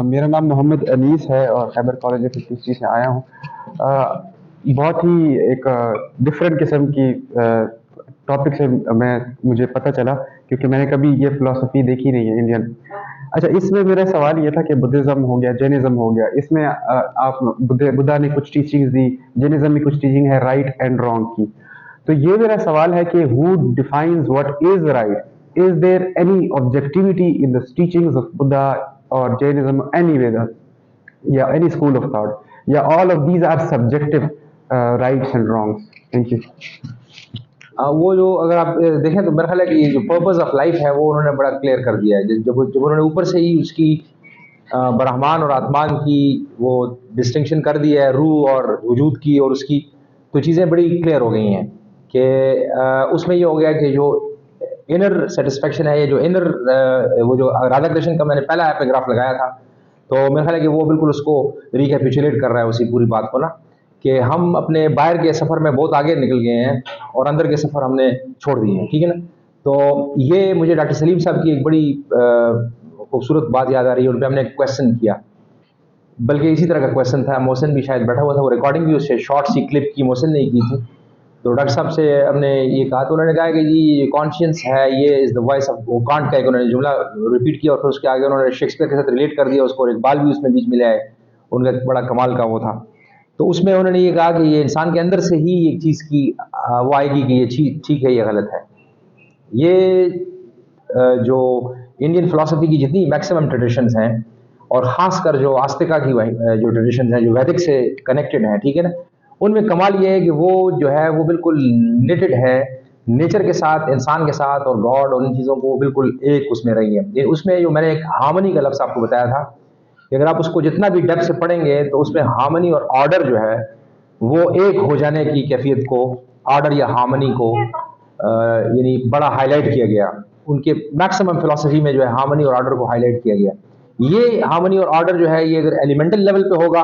मेरा नाम मोहम्मद अनीस है और खैबर कॉलेज ऑफ हिस्ट्री से आया हूँ। बहुत ही एक डिफरेंट किस्म की टॉपिक से मुझे पता चला, क्योंकि मैंने कभी ये फ़िलॉसफ़ी देखी नहीं है इंडियन। अच्छा, इसमें मेरा सवाल ये था कि बुद्धिज़्म हो गया, जैनिज़्म हो गया, इसमें आप बुद्धा ने कुछ टीचिंग्स दी, जैनिज़्म में कुछ टीचिंग है राइट एंड रॉन्ग की। तो ये मेरा सवाल है कि who defines what is right? Is there any objectivity in the teachings of Buddha और जैनिज्म, एनी वेदा या एनी स्कूल ऑफ थॉट, या all of these are subjective rights and wrongs? Thank you. वो जो अगर आप देखें तो मेरा ख्याल है कि ये जो पर्पस ऑफ लाइफ है वो उन्होंने बड़ा क्लियर कर दिया है। जब उन्होंने ऊपर से ही उसकी ब्रह्मान और आत्मान की वो डिस्टिंक्शन कर दिया है, रूह और वजूद की और उसकी, तो चीज़ें बड़ी क्लियर हो गई हैं कि उसमें ये हो गया कि जो इनर सेटिस्फेक्शन है, ये जो इनर वो जो राधा कृष्ण का मैंने पहला पैराग्राफ लगाया था, तो मेरा ख्याल है कि वो बिल्कुल उसको रिकैपिचुलेट कर रहा है उसी पूरी बात को ना, कि हम अपने बाहर के सफ़र में बहुत आगे निकल गए हैं और अंदर के सफ़र हमने छोड़ दिए हैं, ठीक है ना। तो ये मुझे डॉक्टर सलीम साहब की एक बड़ी खूबसूरत बात याद आ रही है। उन पर हमने एक क्वेश्चन किया, बल्कि इसी तरह का क्वेश्चन था, मोहसिन भी शायद बैठा हुआ था, वो रिकॉर्डिंग भी उससे शॉर्ट सी क्लिप की मोहसिन ने की थी। तो डॉक्टर साहब से हमने ये कहा, तो उन्होंने कहा कि जी ये कॉन्शियस है, ये इज़ द वॉइस ऑफ, वो कांट का एक उन्होंने जुमला रिपीट किया और फिर उसके आगे उन्होंने शेक्सपियर के साथ रिलेट कर दिया उसको, और इकबाल भी उसमें बीच में ले आए, उनका बड़ा कमाल का वो था। तो उसमें उन्होंने ये कहा कि ये इंसान के अंदर से ही एक चीज़ की वो आएगी कि ये चीज़ ठीक है, ये गलत है। ये जो इंडियन फ़िलासफ़ी की जितनी मैक्सिमम ट्रेडिशंस हैं, और ख़ासकर जो आस्तिका की जो ट्रेडिशंस हैं जो वैदिक से कनेक्टेड हैं, ठीक है ना, उनमें कमाल ये है कि वो जो है वो बिल्कुल निटेड है नेचर के साथ, इंसान के साथ, और गॉड और इन चीज़ों को बिल्कुल एक उसमें रही है। ये उसमें जो मैंने एक हार्मनी का लफ्ज़ आपको बताया था कि अगर आप उसको जितना भी डेप्थ से पढ़ेंगे तो उसमें हार्मनी और ऑर्डर जो है वो एक हो जाने की कैफियत को, ऑर्डर या हार्मनी को यानी बड़ा हाईलाइट किया गया। उनके मैक्सिमम फिलॉसफी में जो है हार्मनी और ऑर्डर को हाईलाइट किया गया। ये हार्मनी और ऑर्डर जो है ये अगर एलिमेंटल लेवल पे होगा,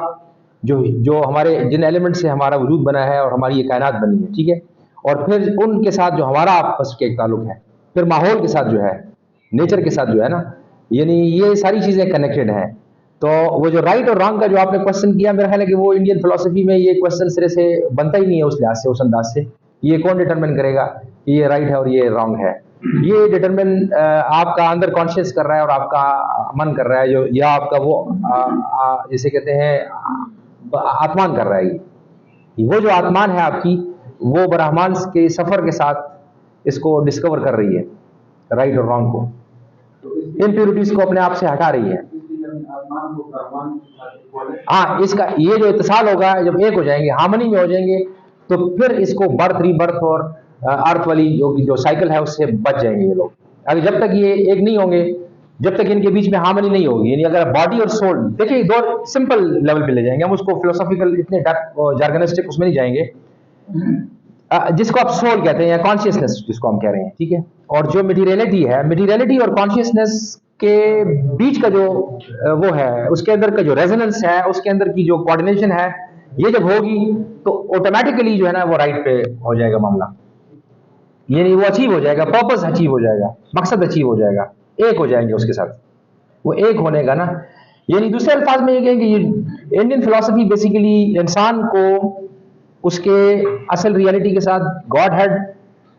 जो जो हमारे जिन एलिमेंट से हमारा वजूद बना है और हमारी ये कायनात बनी है, ठीक है, और फिर उनके साथ जो हमारा आपस के एक ताल्लुक है, फिर माहौल के साथ जो है, नेचर के साथ जो है ना, यानी ये सारी चीज़ें कनेक्टेड हैं। तो वो जो राइट और रॉन्ग का जो आपने क्वेश्चन किया, मेरा ख्याल है कि वो इंडियन फिलोसफी में ये क्वेश्चन सिरे से बनता ही नहीं है उस लिहाज से, उस अंदाज से। ये कौन डिटरमिन करेगा कि ये राइट है और ये रॉन्ग है? ये डिटरमिन आपका अंदर कॉन्शियस कर रहा है और आपका मन कर रहा है, जो या आपका वो जिसे कहते हैं आत्मान कर रहा है। वो जो आत्मान है आपकी, वो ब्रह्मांड के सफ़र के साथ इसको डिस्कवर कर रही है, राइट और रॉन्ग को, इम्प्योरिटीज को अपने आप से हटा रही है। हाँ, इसका ये जो इत्तिसाल होगा, जब एक हो जाएंगे, हार्मनी में हो जाएंगे, तो फिर इसको बर्थ रीबर्थ और अर्थ वाली जो साइकिल है उससे बच जाएंगे ये लोग। अगर जब तक ये एक नहीं होंगे, जब तक इनके बीच में हार्मनी नहीं होगी, यानी अगर बॉडी और सोल, देखिए दो सिंपल लेवल पे ले जाएंगे हम उसको, फिलोसॉफिकल इतने जार्गनिस्टिक उसमें नहीं जाएंगे। जिसको आप सोल कहते हैं या कॉन्शियसनेस जिसको हम कह रहे हैं, ठीक है, और जो मटीरियलिटी है, मटीरियलिटी और कॉन्शियसनेस के बीच का जो वो है, उसके अंदर का जो रेजोनेंस है, उसके अंदर की जो कोऑर्डिनेशन है, ये जब होगी तो ऑटोमेटिकली जो है ना वो राइट पे हो जाएगा मामला, यानी वो अचीव हो जाएगा, पर्पस अचीव हो जाएगा, मकसद अचीव हो जाएगा, एक हो जाएंगे उसके साथ। वो एक होने का ना, यानी दूसरे अल्फाज में ये कहेंगे, इंडियन फिलोसफी बेसिकली इंसान को उसके असल रियलिटी के साथ, गॉड हेड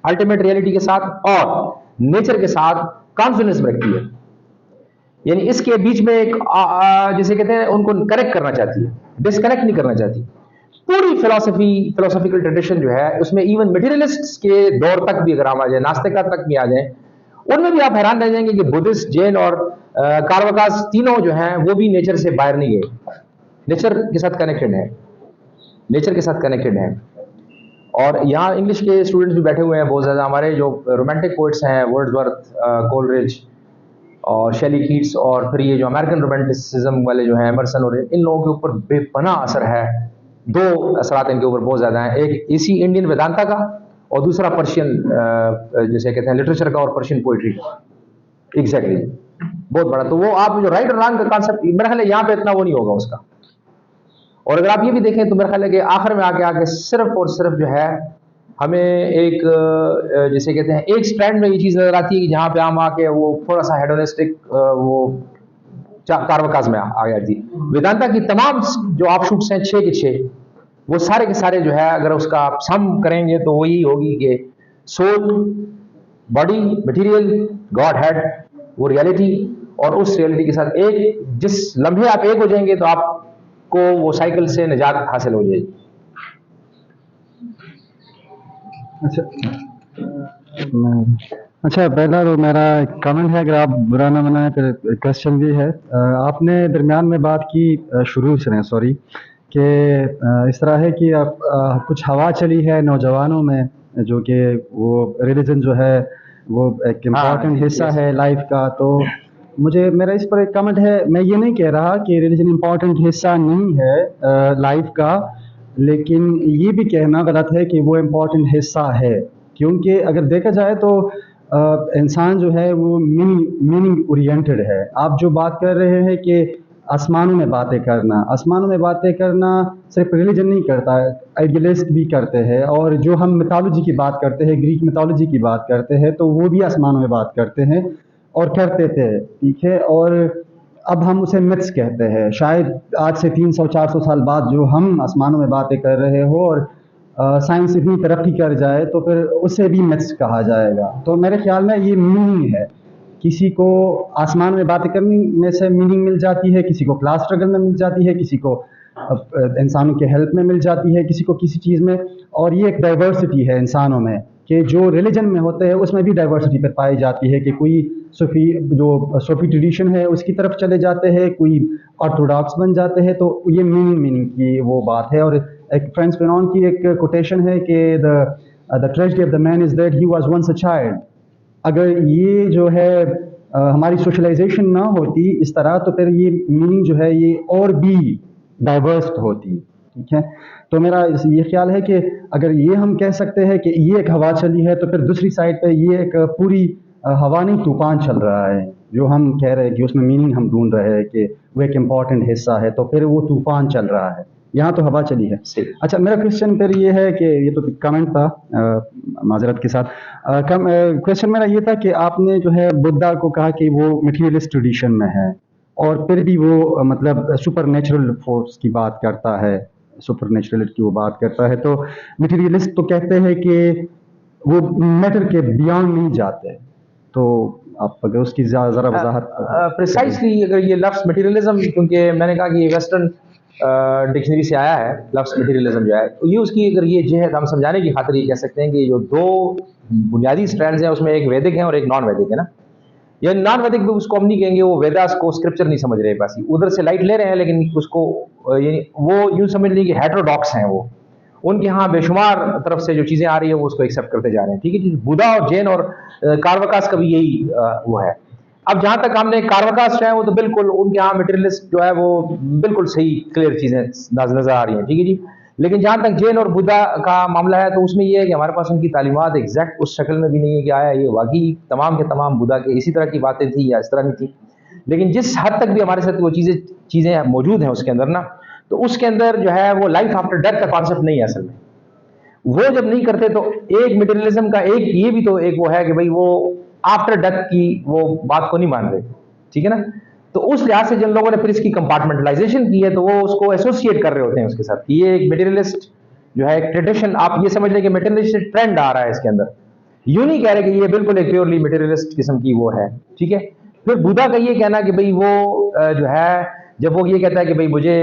अल्टीमेट रियलिटी के साथ और नेचर के साथ कॉन्फिडेंस रखती है। यानी इसके बीच में एक जिसे कहते हैं उनको कनेक्ट करना चाहती है, डिस्कनेक्ट नहीं करना चाहती। पूरी फिलोसफिकल ट्रेडिशन जो है उसमें इवन मटेरियलिस्ट के दौर तक भी अगर हम आ जाए, नास्तिका तक भी आ जाए, उनमें भी आप हैरान रह जाएंगे कि बुद्धिस्ट, जैन और कारवाकास तीनों जो हैं वो भी नेचर से बाहर नहीं गए, नेचर के साथ कनेक्टेड है, नेचर के साथ कनेक्टेड है। और यहाँ इंग्लिश के स्टूडेंट्स भी बैठे हुए हैं बहुत ज़्यादा, हमारे जो रोमांटिक पोइट्स हैं, वर्ड्सवर्थ, कोलरिज और शेली कीट्स, और फिर ये जो अमेरिकन रोमांटिसिज्म वाले जो हैं, एमरसन, और इन लोगों के ऊपर बेपनाह असर है। दो असरात इनके ऊपर बहुत ज़्यादा हैं, एक इसी इंडियन वेदांता का और दूसरा पर्शियन जैसे कहते हैं लिटरेचर का और पर्शियन पोइट्री का। एग्जैक्टली, बहुत बड़ा। तो वो आप जो राइट और रॉन्ग का कॉन्सेप्ट, मेरा ख्याल है यहाँ पे इतना वो नहीं होगा उसका। और अगर आप ये भी देखें तो मेरा ख्याल है कि आखिर में आके आके सिर्फ और सिर्फ जो है हमें एक जैसे कहते हैं एक स्ट्रैंड में ये चीज़ नज़र आती है कि जहाँ पे हम आके वो थोड़ा सा हेडोनिस्टिक वो कारवकाज में आ गया जी। वेदांता की तमाम जो ऑफशूट्स हैं 6 के 6, वो सारे के सारे जो है अगर उसका आप सम करेंगे तो वही होगी कि soul, body, material, godhead, वो रियलिटी, और उस रियलिटी के साथ एक जिस लम्हे आप एक हो जाएंगे तो आपको वो साइकिल से निजात हासिल हो जाएगी। अच्छा अच्छा, पहला तो मेरा कमेंट है, अगर आप बुरा ना मनाएं, फिर क्वेश्चन भी है। आपने दरमियान में बात की, शुरू से सॉरी, कि इस तरह है कि आप कुछ हवा चली है नौजवानों में, जो कि वो रिलीजन जो है वो एक इम्पॉर्टेंट हिस्सा है लाइफ का। तो मुझे मेरा इस पर एक कमेंट है, मैं ये नहीं कह रहा कि रिलीजन इम्पॉर्टेंट हिस्सा नहीं है लाइफ का, लेकिन ये भी कहना गलत है कि वो इम्पॉर्टेंट हिस्सा है, क्योंकि अगर देखा जाए तो इंसान जो है वो मीनिंग ओरिएंटेड है। आप जो बात कर रहे हैं कि आसमानों में बातें करना सिर्फ रिलीजन नहीं करता, आइडियलिस्ट भी करते हैं, और जो हम मिथोलॉजी की बात करते हैं, ग्रीक मिथोलॉजी की बात करते हैं, तो वो भी आसमानों में बात करते हैं और करते थे, ठीक है। और अब हम उसे मिथ्स कहते हैं। शायद आज से 300-400 साल बाद जो हम आसमानों में बातें कर रहे हो और साइंस इतनी तरक्की कर जाए तो फिर उसे भी मिथ्स कहा जाएगा। तो मेरे ख्याल में ये मीनिंग है, किसी को आसमान में बातें करने में से मीनिंग मिल जाती है, किसी को क्लास स्ट्रगल में मिल जाती है, किसी को इंसानों के हेल्प में मिल जाती है, किसी को किसी चीज़ में। और ये एक डाइवर्सिटी है इंसानों में, कि जो रिलीजन में होते हैं उसमें भी डाइवर्सिटी पर पाई जाती है, कि कोई सूफी ट्रेडिशन है उसकी तरफ चले जाते हैं, कोई ऑर्थोडॉक्स बन जाते हैं। तो ये मीनिंग की वो बात है। और एक फ्रेंच फेनॉन की एक कोटेशन है कि the tragedy of the man is that he was once a child. अगर ये जो है हमारी सोशलाइजेशन ना होती इस तरह, तो फिर ये मीनिंग जो है ये और भी डाइवर्स होती, ठीक है। तो मेरा ये ख्याल है कि अगर ये हम कह सकते हैं कि ये एक हवा चली है, तो फिर दूसरी साइड पे ये एक पूरी हवा नहीं, तूफान चल रहा है, जो हम कह रहे हैं कि उसमें मीनिंग हम ढूंढ रहे हैं कि वो एक इम्पॉर्टेंट हिस्सा है, तो फिर वो तूफान चल रहा है, यहाँ तो हवा चली है। अच्छा, मेरा क्वेश्चन फिर ये है कि ये तो कमेंट था माजरत के साथ। क्वेश्चन मेरा ये था कि आपने जो है बुद्धा को कहा कि वो मटीरियलिस्ट ट्रेडिशन में है, और फिर भी वो मतलब सुपर नेचुरल फोर्स की बात करता है, सुपर नेचुरल की वो बात करता है। तो मटीरियलिस्ट तो कहते हैं कि वो मैटर के बियॉन्ड नहीं जाते। तो आप अगर उसकी ज़रा वजाहत प्रिसाइसली, अगर ये लफ्ज़ मटीरियलिज्म, क्योंकि मैंने कहा कि ये वेस्टर्न डिक्शनरी से आया है लफ्ज़ मटीरियलिज्म जो है, तो ये उसकी अगर ये जहत हम समझाने की खातिर ये कह सकते हैं कि जो दो बुनियादी स्ट्रैंड्स हैं उसमें एक वैदिक है और एक नॉन वैदिक है ना। या नॉन वैदिक भी उसको हम नहीं कहेंगे, वो वेदास को स्क्रिप्चर नहीं समझ रहे, बस उधर से लाइट ले रहे हैं, लेकिन उसको वो यूँ समझ लीजिए कि हेटेरोडॉक्स हैं वो, उनके यहाँ बेशुमार तरफ से जो चीज़ें आ रही है वो उसको एक्सेप्ट करते जा रहे हैं, ठीक है जी। बुद्धा और जैन और कारवकास का भी यही वो है। अब जहाँ तक हमने कारवकास जो है वो तो बिल्कुल उनके यहाँ मटेरियलिस्ट जो है वो बिल्कुल सही क्लियर चीज़ें नजर आ रही हैं, ठीक है जी। लेकिन जहाँ तक जैन और बुद्धा का मामला है, तो उसमें ये है कि हमारे पास उनकी तालीमात एग्जैक्ट उस शक्ल में भी नहीं है कि आया ये वाकई तमाम के तमाम बुद्धा के इसी तरह की बातें थी या इस तरह नहीं थी। लेकिन जिस हद तक भी हमारे साथ वो चीज़ें मौजूद हैं उसके अंदर ना, तो उसके अंदर जो है वो लाइफ आफ्टर डेथ का कॉन्सेप्ट नहीं है असल में। वो जब नहीं करते तो एक मटेरियलिज्म का एक ये भी तो एक वो है कि भाई वो आफ्टर डेथ की वो बात को नहीं मान रहे, ठीक है ना। तो उस लिहाज से जिन लोगों ने फिर इसकी कंपार्टमेंटलाइजेशन की है, तो वो उसको एसोसिएट कर रहे होते हैं उसके साथ कि ये एक मटेरियलिस्ट जो है एक ट्रेडिशन, आप ये समझ लें कि मटेरियलिस्ट ट्रेंड आ रहा है इसके अंदर। यूं नहीं कह रहे कि ये बिल्कुल एक प्योरली मटेरियलिस्ट किस्म की वो है, ठीक है। फिर बुद्धा का ये कहना कि भाई वो जो है, जब वो ये कहता है कि भाई मुझे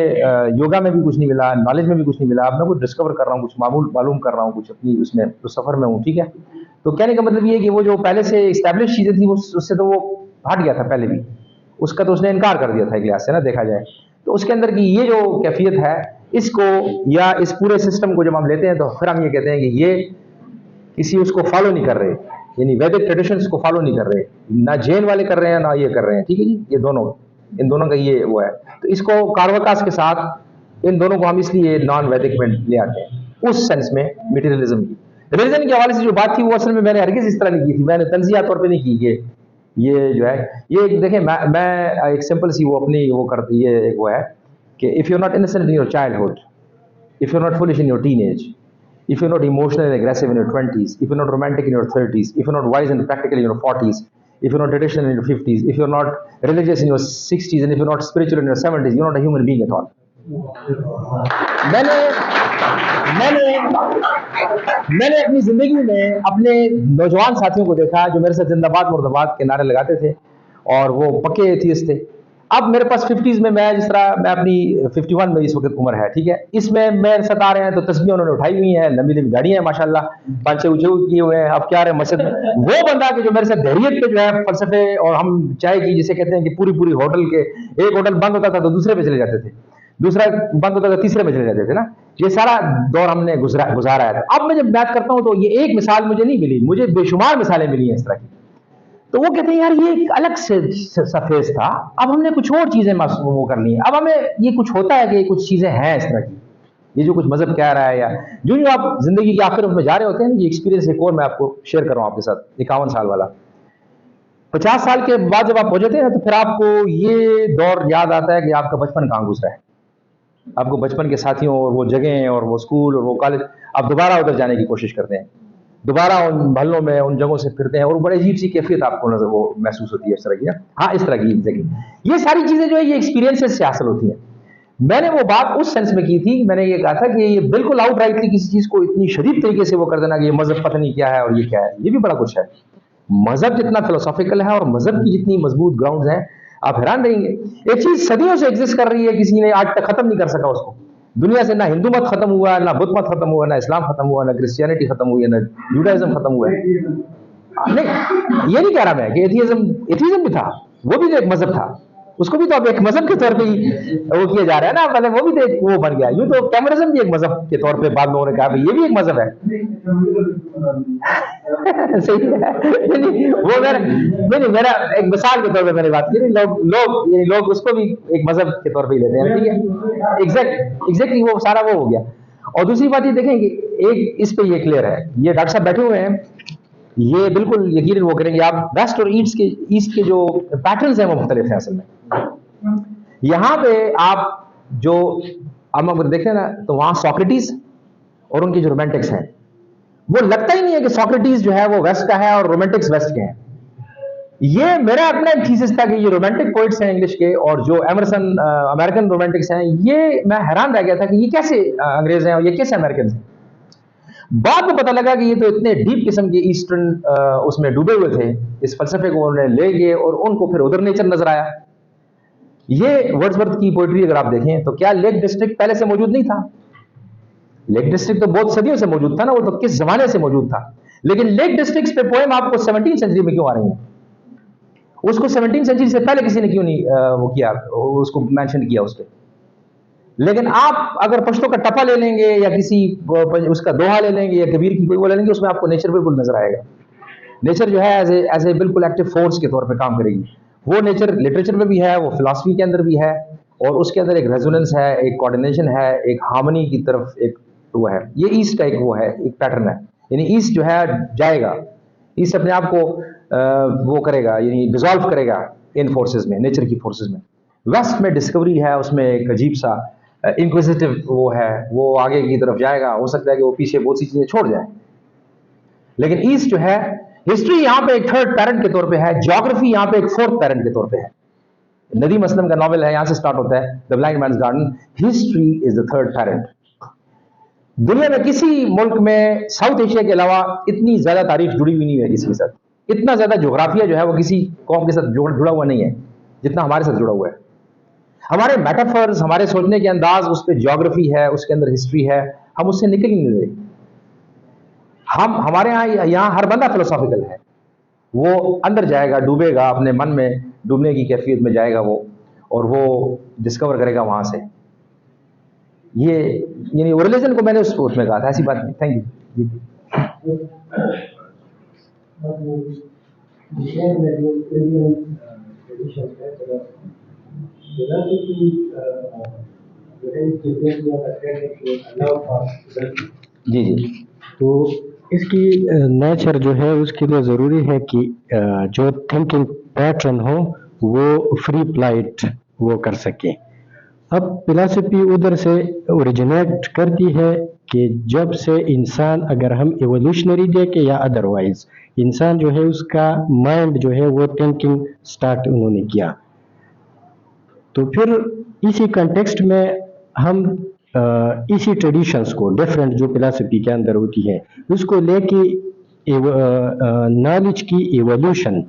योगा में भी कुछ नहीं मिला, नॉलेज में भी कुछ नहीं मिला, अब मैं कुछ डिस्कवर कर रहा हूँ, कुछ मालूम कर रहा हूँ, कुछ अपनी उसमें तो सफ़र में हूँ, ठीक है। तो कहने का मतलब ये है कि वो जो पहले से इस्टेब्लिश चीज़ें थी उससे तो वो हट गया था पहले भी, उसका तो उसने इनकार कर दिया था एक लिहाज से ना देखा जाए। तो उसके अंदर की ये जो कैफियत है, इसको या इस पूरे सिस्टम को जब हम लेते हैं तो फिर हम ये कहते हैं कि ये किसी उसको फॉलो नहीं कर रहे, यानी वैदिक ट्रेडिशंस को फॉलो नहीं कर रहे, ना जैन वाले कर रहे हैं ना ये कर रहे हैं, ठीक है जी। ये दोनों, इन दोनों का ये वो है। तो इसको कारवकास के साथ इन दोनों को हम इसलिए नॉन वैदिक में ले आते हैं उस सेंस में मटेरियलिज्म की। रिलीजन के हवाले से जो बात थी वो असल में मैंने हरगिज़ इस तरह नहीं की थी, मैंने तंजिया तौर पे नहीं की कि ये जो है ये देखें, मैं एक सिंपल सी वो अपनी वो करती ये एक वो है कि if you are not innocent in your childhood, if you are not foolish in your teenage, if you're not emotional and aggressive in your 20s, if you're not romantic in your 30s, if you're not wise and practical in your 40s, if you're not traditional in your 50s, if you're not religious in your 60s, and if you're not spiritual in your 70s, you're not a human being at all. मैंने मैंने मैंने अपनी जिंदगी में अपने नौजवान साथियों को देखा जो मेरे साथ जिंदाबाद मुर्दाबाद के नारे लगाते थे और वो पक्के एथियस्ट थे। अब मेरे पास 50s में, मैं जिस तरह, मैं अपनी 51 में इस वक्त उम्र है, ठीक है, इसमें मेरे साथ आ रहे हैं तो तस्बीह उन्होंने उठाई हुई है, लंबी लंबी गाड़ियां हैं माशाल्लाह, पांचे ऊंचे किए हुए हैं। अब क्या रहे मस्जिद में, वो बंदा कि जो मेरे साथ धैर्यत पे जो है फलसफे, और हम चाय की जिसे कहते हैं कि पूरी पूरी होटल के, एक होटल बंद होता था तो दूसरे पे चले जाते थे, दूसरा बंद होता था तीसरे में चले जाते थे ना, ये सारा दौर हमने गुजारा है। अब मैं जब बात करता हूं तो ये एक मिसाल मुझे नहीं मिली, मुझे बेशुमार मिसालें मिली हैं इस तरह की। तो वो कहते हैं यार ये एक अलग से फेज था, अब हमने कुछ और चीजें वो कर ली हैं, अब हमें ये कुछ होता है कि कुछ चीजें हैं इस तरह की, ये जो कुछ मजहब कह रहा है, या जो जो आप जिंदगी की आखिर में जा रहे होते हैं, ये एक्सपीरियंस एक और मैं आपको शेयर कर रहा हूँ आपके साथ, 51 साल वाला। 50 साल के बाद जब आप हो जाते हैं तो फिर आपको ये दौर याद आता है कि आपका बचपन कहाँ गुजरा है, आपको बचपन के साथियों और वो जगह और वो स्कूल और वो कॉलेज, आप दोबारा उधर जाने की कोशिश करते हैं, दोबारा उन महलों में उन जगहों से फिरते हैं, और बड़े अजीब सी कैफियत आपको नजर वो महसूस होती है इस तरह की। हाँ, इस तरह की जगह, ये सारी चीजें जो है ये एक्सपीरियंसेस से हासिल होती हैं। मैंने वो बात उस सेंस में की थी, मैंने ये कहा था कि ये बिल्कुल आउट राइटली किसी चीज को इतनी शदीद तरीके से वो कर देना कि ये मजहब पता नहीं क्या है और ये क्या है, ये भी बड़ा कुछ है। मजहब जितना फिलोसॉफिकल है और मजहब की जितनी मजबूत ग्राउंड हैं, आप हैरान रहेंगे। एक चीज सदियों से एग्जिस्ट कर रही है, किसी ने आज तक खत्म नहीं कर सका उसको दुनिया से, ना हिंदू मत खत्म हुआ, ना बुद्ध मत खत्म हुआ, ना इस्लाम खत्म हुआ, ना क्रिश्चियनिटी खत्म हुई है, ना जूडाइज्म खत्म हुआ है। नहीं, ये नहीं कह रहा मैं कि एथिज्म भी था, वो भी तो एक मजहब था, उसको भी तो अब एक मजहब के तौर पे ही वो किया जा रहा है ना, मतलब वो भी तो एक वो बन गया। यूं तो कैमरिज्म भी एक मजहब के तौर पे बाद में उन्होंने कहा भाई ये भी एक मजहब है। सही है, वो मेरा एक मिसाल के तौर पे मैंने बात की, लोग उसको भी एक मजहब के तौर पे ही लेते हैं, ठीक है, एग्जैक्टली वो सारा वो हो गया। और दूसरी बात ये देखें कि एक इस पे ये क्लियर है, ये डॉक्टर साहब बैठे हुए हैं, ये बिल्कुल यकीनन वो करेंगे, आप वेस्ट और ईस्ट के जो पैटर्न्स हैं वो मुख्तलिफ हैं असल में। यहाँ पे आप जो हम अगर देखें ना तो वहाँ सॉक्रेटिस और उनके जो रोमांटिक्स हैं, वो लगता ही नहीं है कि सॉक्रेटिस जो है वो वेस्ट का है और रोमांटिक्स वेस्ट के हैं। ये मेरा अपना थीसिस था कि ये रोमांटिक पोइट्स हैं इंग्लिश के, और जो एमरसन अमेरिकन रोमांटिक्स हैं, ये मैं हैरान रह गया था कि ये कैसे अंग्रेज हैं और ये कैसे अमेरिकन हैं। बाद में पता लगा कि ये तो इतने डीप किस्म के ईस्टर्न उसमें डूबे हुए थे, इस फलसफे को उन्होंने ले गए और उनको फिर उधर नेचर नजर आया। ये वर्ड्सवर्थ की पोइट्री अगर आप देखें तो क्या लेक डिस्ट्रिक्ट पहले से मौजूद नहीं था? लेक डिस्ट्रिक्ट तो बहुत सदियों से मौजूद था ना, वो तो किस जमाने से मौजूद था, लेकिन लेक डिस्ट्रिक्ट पे पोएम आपको 17वीं सेंचुरी में क्यों आ रही है? उसको 17वीं सेंचुरी से पहले किसी ने क्यों नहीं वो किया, उसको मेंशन किया उस पर? लेकिन आप अगर पश्तो का टप्पा ले लेंगे या किसी उसका दोहा ले लेंगे या कबीर की कोई वो ले लेंगे, उसमें आपको नेचर बिल्कुल नजर आएगा। नेचर जो है एज ए बिल्कुल एक्टिव फोर्स के तौर पे काम करेगी। वो नेचर लिटरेचर में भी है, वो फिलॉसफी के अंदर भी है, और उसके अंदर एक रेजोनेंस है, एक कोऑर्डिनेशन है, एक हार्मनी की तरफ एक वो है। ये ईस्ट का एक वो है, एक पैटर्न है, यानी ईस्ट जो है जाएगा, ईस्ट अपने आप को वो करेगा, यानी डिजॉल्व करेगा इन फोर्सेज में, नेचर की फोर्सेज में। वेस्ट में डिस्कवरी है, उसमें एक अजीब सा इंक्विजिटिव वो है, वो आगे की तरफ जाएगा, हो सकता है कि वो पीछे बहुत सी चीजें छोड़ जाए। लेकिन ईस्ट जो है, हिस्ट्री यहाँ पे एक थर्ड पैरेंट के तौर पे है, ज्योग्राफी यहाँ पे एक फोर्थ पैरेंट के तौर पे है। नदीम असलम का नॉवेल है, यहाँ से स्टार्ट होता है, the blind man's garden. History is the third parent. दुनिया में किसी मुल्क में साउथ एशिया के अलावा इतनी ज्यादा तारीख जुड़ी हुई नहीं है किसी के साथ, इतना ज्यादा जोग्राफिया जो है वो किसी कौम के साथ जुड़ा हुआ नहीं है जितना हमारे साथ जुड़ा हुआ है। हमारे मेटाफर्स, हमारे सोचने के अंदाज, उस पर ज्योग्राफी है, उसके अंदर हिस्ट्री है, हम उससे निकल ही नहीं रहे। हमारे यहाँ हर बंदा फिलोसॉफिकल है, वो अंदर जाएगा, डूबेगा, अपने मन में डूबने की कैफियत में जाएगा वो, और वो डिस्कवर करेगा वहां से। ये यानी रिलीजन को मैंने उसमें कहा था, ऐसी बात नहीं। Thank you. जी। तो इसकी नेचर जो है उसकी तो ज़रूरी है कि जो थिंकिंग पैटर्न हो वो फ्री फ्लाइट वो कर सके, अब फिलॉसफी उधर से ओरिजिनेट करती है कि जब से इंसान, अगर हम एवोल्यूशनरी देखें या अदरवाइज, इंसान जो है उसका माइंड जो है वो थिंकिंग स्टार्ट उन्होंने किया। तो फिर इसी कंटेक्स्ट में हम इसी ट्रेडिशंस को डिफरेंट जो फिलॉसफी के अंदर होती है उसको लेके नॉलेज की एवोल्यूशन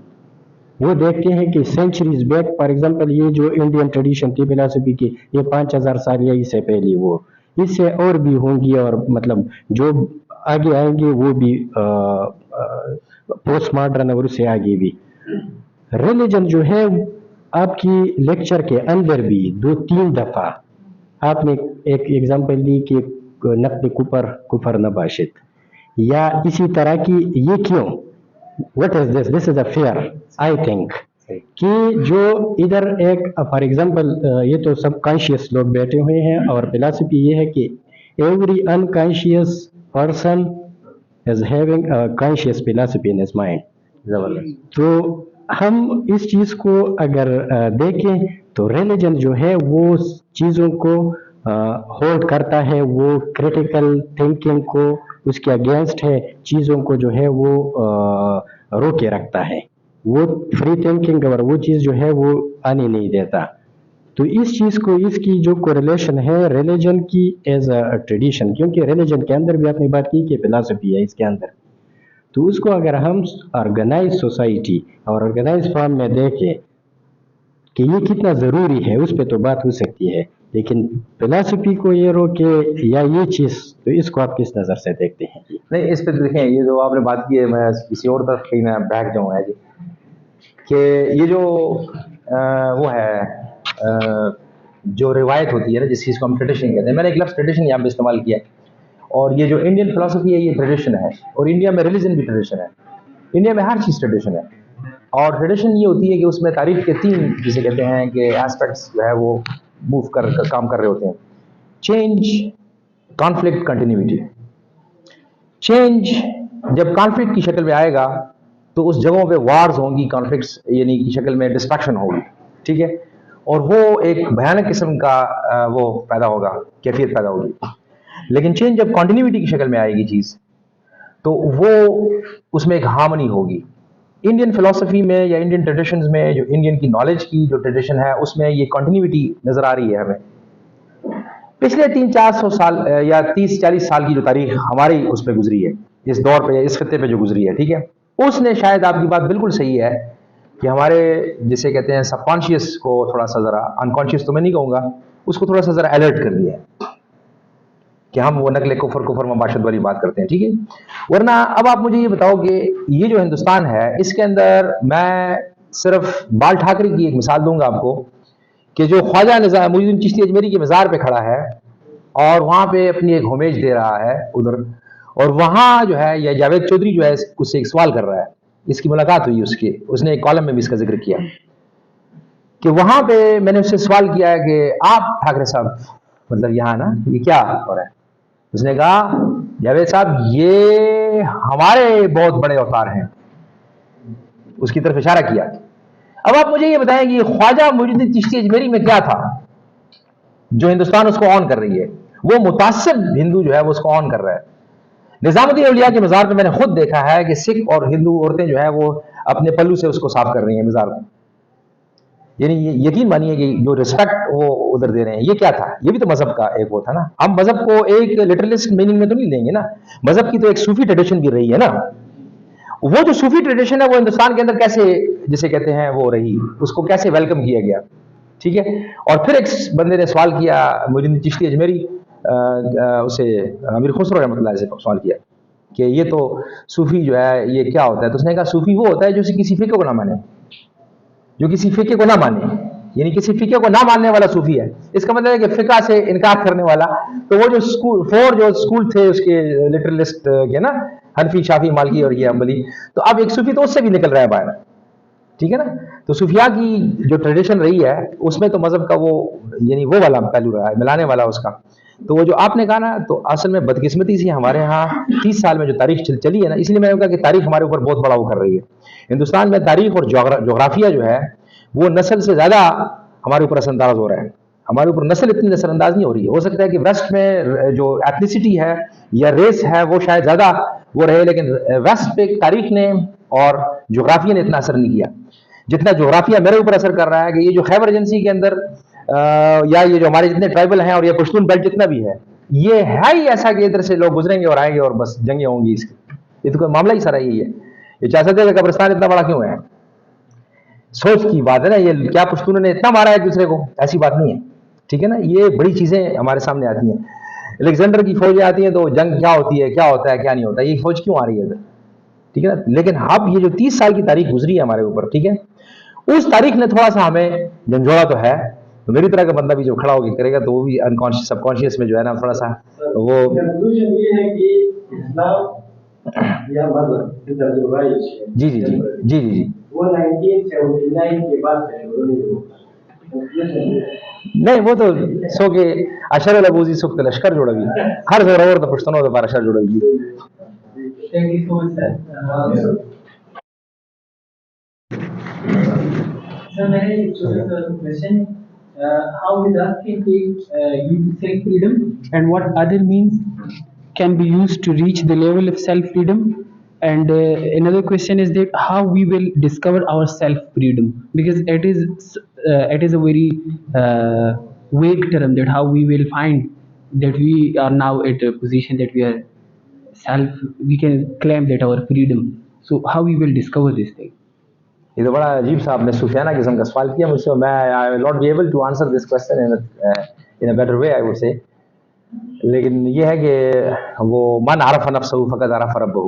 वो देखते हैं कि सेंचुरीज बैक, फॉर एग्जांपल ये जो इंडियन ट्रेडिशन थी फिलॉसफी की, ये 5000 साल या इससे पहले, वो इससे और भी होंगी, और मतलब जो आगे आएंगे वो भी पोस्ट मॉडर्न और उससे आगे भी। रिलीजन जो है आपकी लेक्चर के अंदर भी 2-3 दफा आपने एक एग्जांपल दी कि नकल कुफर कुफर नबाशित, या इसी तरह की ये क्यों, what is this is a fair, I think कि जो इधर एक फॉर एग्जांपल ये तो सब कॉन्शियस लोग बैठे हुए हैं, और फिलॉसफी ये है कि every unconscious person is having a conscious philosophy in his mind. जबरदस्त। तो हम इस चीज को अगर देखें तो रिलीजन जो है वो चीजों को होल्ड करता है, वो क्रिटिकल थिंकिंग को उसके अगेंस्ट है, चीजों को जो है वो रोके रखता है, वो फ्री थिंकिंग और वो चीज जो है वो आने नहीं देता। तो इस चीज को, इसकी जो कोरिलेशन है रिलीजन की एज अ ट्रेडिशन, क्योंकि रिलीजन के अंदर भी आपने बात की कि फिलॉसफी है इसके अंदर, तो उसको अगर हम ऑर्गेनाइज सोसाइटी और ऑर्गेनाइज फॉर्म में देखें कि ये कितना ज़रूरी है, उस पर तो बात हो सकती है, लेकिन फिलॉसफी को ये रोके या ये चीज़, तो इसको आप किस नज़र से देखते हैं? नहीं, इस पे देखें, ये जो आपने बात की है, मैं किसी और तरफ कहीं ना बैठ जाऊँ है जी, कि ये जो वो है जो रिवायत होती है ना, जिस चीज़ को हम ट्रेडिशन कहते हैं, मैंने एक लफ्ज़ ट्रेडिशन यहाँ पे इस्तेमाल किया है, और ये जो इंडियन फिलॉसफी है ये ट्रेडिशन है, और इंडिया में रिलीजन भी ट्रेडिशन है, इंडिया में हर चीज़ ट्रेडिशन है। और ट्रेडिशन ये होती है कि उसमें तारीख के 3 जिसे कहते हैं कि एस्पेक्ट्स जो है वो मूव कर काम कर रहे होते हैं: चेंज, कॉन्फ्लिक्ट, कंटिन्यूटी। चेंज जब कॉन्फ्लिक्ट की शक्ल में आएगा तो उस जगहों पे वार्स होंगी, कॉन्फ्लिक्ट्स यानी की शक्ल में डिस्ट्रक्शन होगी, ठीक है, और वो एक भयानक किस्म का वो पैदा होगा, कैफियत पैदा होगी। लेकिन चेंज जब कंटिन्यूटी की शक्ल में आएगी चीज़, तो वो उसमें एक हार्मनी होगी। इंडियन फिलॉसफी में या इंडियन ट्रेडिशंस में, जो इंडियन की नॉलेज की जो ट्रेडिशन है, उसमें ये कंटिन्यूटी नज़र आ रही है हमें। पिछले 300-400 साल या 30-40 साल की जो तारीख हमारी उस पर गुजरी है, इस दौर पे या इस खत्ते पे जो गुजरी है, ठीक है, उसने शायद, आपकी बात बिल्कुल सही है कि हमारे जिसे कहते हैं सबकॉन्शियस को थोड़ा सा ज़रा, अनकॉन्शियस तो मैं नहीं कहूँगा, उसको थोड़ा सा ज़रा अलर्ट कर दिया है कि हम वो नकल कुफर मबाशत वाली बात करते हैं, ठीक है। वरना अब आप मुझे ये बताओ कि ये जो हिंदुस्तान है, इसके अंदर मैं सिर्फ बाल ठाकरे की एक मिसाल दूंगा आपको कि जो ख्वाजा मुइनुद्दीन चिश्ती अजमेरी के मज़ार पे खड़ा है और वहाँ पे अपनी एक होमेज दे रहा है उधर, और वहाँ जो है या जावेद चौधरी जो है उससे एक सवाल कर रहा है, इसकी मुलाकात हुई उसकी, उसने एक कॉलम में भी इसका जिक्र किया कि वहाँ पे मैंने उससे सवाल किया है कि आप ठाकरे साहब, मतलब यहाँ ना ये क्या हो रहा है? उसने कहा, जावेद साहब ये हमारे बहुत बड़े अवतार हैं, उसकी तरफ इशारा किया। अब आप मुझे ये बताएं कि ख्वाजा मुइनुद्दीन चिश्ती अजमेरी में क्या था जो हिंदुस्तान उसको ऑन कर रही है? वो मुतासिब हिंदू जो है वो उसको ऑन कर रहा है। निजामुद्दीन औलिया के मज़ार पे मैंने खुद देखा है कि सिख और हिंदू औरतें जो है वो अपने पल्लू से उसको साफ कर रही हैं मज़ार को, यानी यकीन मानिए कि जो रिस्पेक्ट वो उधर दे रहे हैं, ये क्या था? ये भी तो मजहब का एक वो था ना। हम मजहब को एक लिटरलिस्ट मीनिंग में तो नहीं लेंगे ना, मजहब की तो एक सूफी ट्रेडिशन भी रही है ना। वो जो सूफी ट्रेडिशन है वो हिंदुस्तान के अंदर कैसे, जिसे कहते हैं, वो रही, उसको कैसे वेलकम किया गया, ठीक है। और फिर एक बंदे ने सवाल किया, मुइनुद्दीन चिश्ती अजमेरी, उसे अमीर खुसरो रहमतुल्लाह से सवाल किया कि ये तो सूफी जो है ये क्या होता है? तो उसने कहा, सूफी वो होता है जो किसी फिक्र को ना माने, जो किसी फिक्र को ना माने, यानी किसी फिक्र को ना मानने वाला सूफी है। इसका मतलब है कि फिक्र से इनकार करने वाला। तो वो जो स्कूल थे उसके लिटरलिस्ट के ना, हनफी, शाफी, मालिकी और ये अम्बली, तो अब एक सूफी तो उससे भी निकल रहा है बाहर, ठीक है ना। तो सूफिया की जो ट्रेडिशन रही है उसमें तो मजहब का वो यानी वो वाला पहलू रहा है, मिलाने वाला उसका। तो वो जो आपने कहा ना, तो असल में बदकिस्मती से हमारे यहाँ 30 साल में जो तारीख चली है ना, इसलिए मैंने कहा कि तारीख हमारे ऊपर बहुत बड़ा वो कर रही है। हिंदुस्तान में तारीख और जोग्राफिया जो है वो नस्ल से ज़्यादा हमारे ऊपर असरअंदाज हो रहा है। ہمارے اوپر نسل اتنی نظر انداز نہیں ہو رہی ہے. ہو سکتا ہے کہ ویسٹ میں جو ایتھنیسٹی ہے یا ریس ہے وہ شاید زیادہ وہ رہے, لیکن ویسٹ پہ تاریخ نے اور جغرافیہ نے اتنا اثر نہیں کیا جتنا جغرافیہ میرے اوپر اثر کر رہا ہے. کہ یہ جو خیبر ایجنسی کے اندر یا یہ جو ہمارے جتنے ٹرائبل ہیں اور یہ پشتون بیلٹ جتنا بھی ہے, یہ ہے ہی ایسا کہ ادھر سے لوگ گزریں گے اور آئیں گے اور بس جنگیں ہوں گی. اس کی یہ تو کوئی معاملہ ہی سارا یہی ہے. یہ چاہ سکتے ہیں کہ قبرستان اتنا بڑا کیوں ہے, سوچ کی بات ہے نا. یہ کیا پشتونوں نے اتنا مارا ہے ایک دوسرے کو, ایسی بات نہیں ہے. ٹھیک ہے نا, یہ بڑی چیزیں ہمارے سامنے آتی ہیں. الیگزینڈر کی فوجیں آتی ہیں تو جنگ کیا ہوتی ہے, کیا ہوتا ہے, کیا نہیں ہوتا, یہ فوج کیوں آ رہی ہے ادھر. ٹھیک ہے نا, لیکن اب یہ جو 30 سال کی تاریخ گزری ہے ہمارے اوپر, ٹھیک ہے, اس تاریخ نے تھوڑا سا ہمیں جھنجھوڑا تو ہے. تو میری طرح کا بندہ بھی جو کھڑا ہو کے کرے گا تو وہ بھی انکانشیس سب کانشیس میں جو ہے نا تھوڑا سا وہ جی جی جی جی جی جی وہ 1979 کے بعد سے شروع نہیں ہوا. نہیں وہ تو سو کہ اشر الابوزی سخت لشکر جوڑ گئی ہر زور تو پشتنوں کے بار اشر جوڑ گئی. Thank you so much, sir. Sir, my question: how is asking use self freedom, and what other means can be used to reach the level of self freedom? And another question is that how we will discover our self freedom, because it is a very vague term, that how we will find that we are now at a position that we are we can claim that our freedom. So how we will discover this thing? یہ تو بڑا عجیب سا آپ نے صوفیانہ قسم کا سوال کیا مجھ سے. میں I will not be able to answer this question in a better way I would say. لیکن یہ ہے کہ وہ من عرف نفسہ فقط عرف ربہ,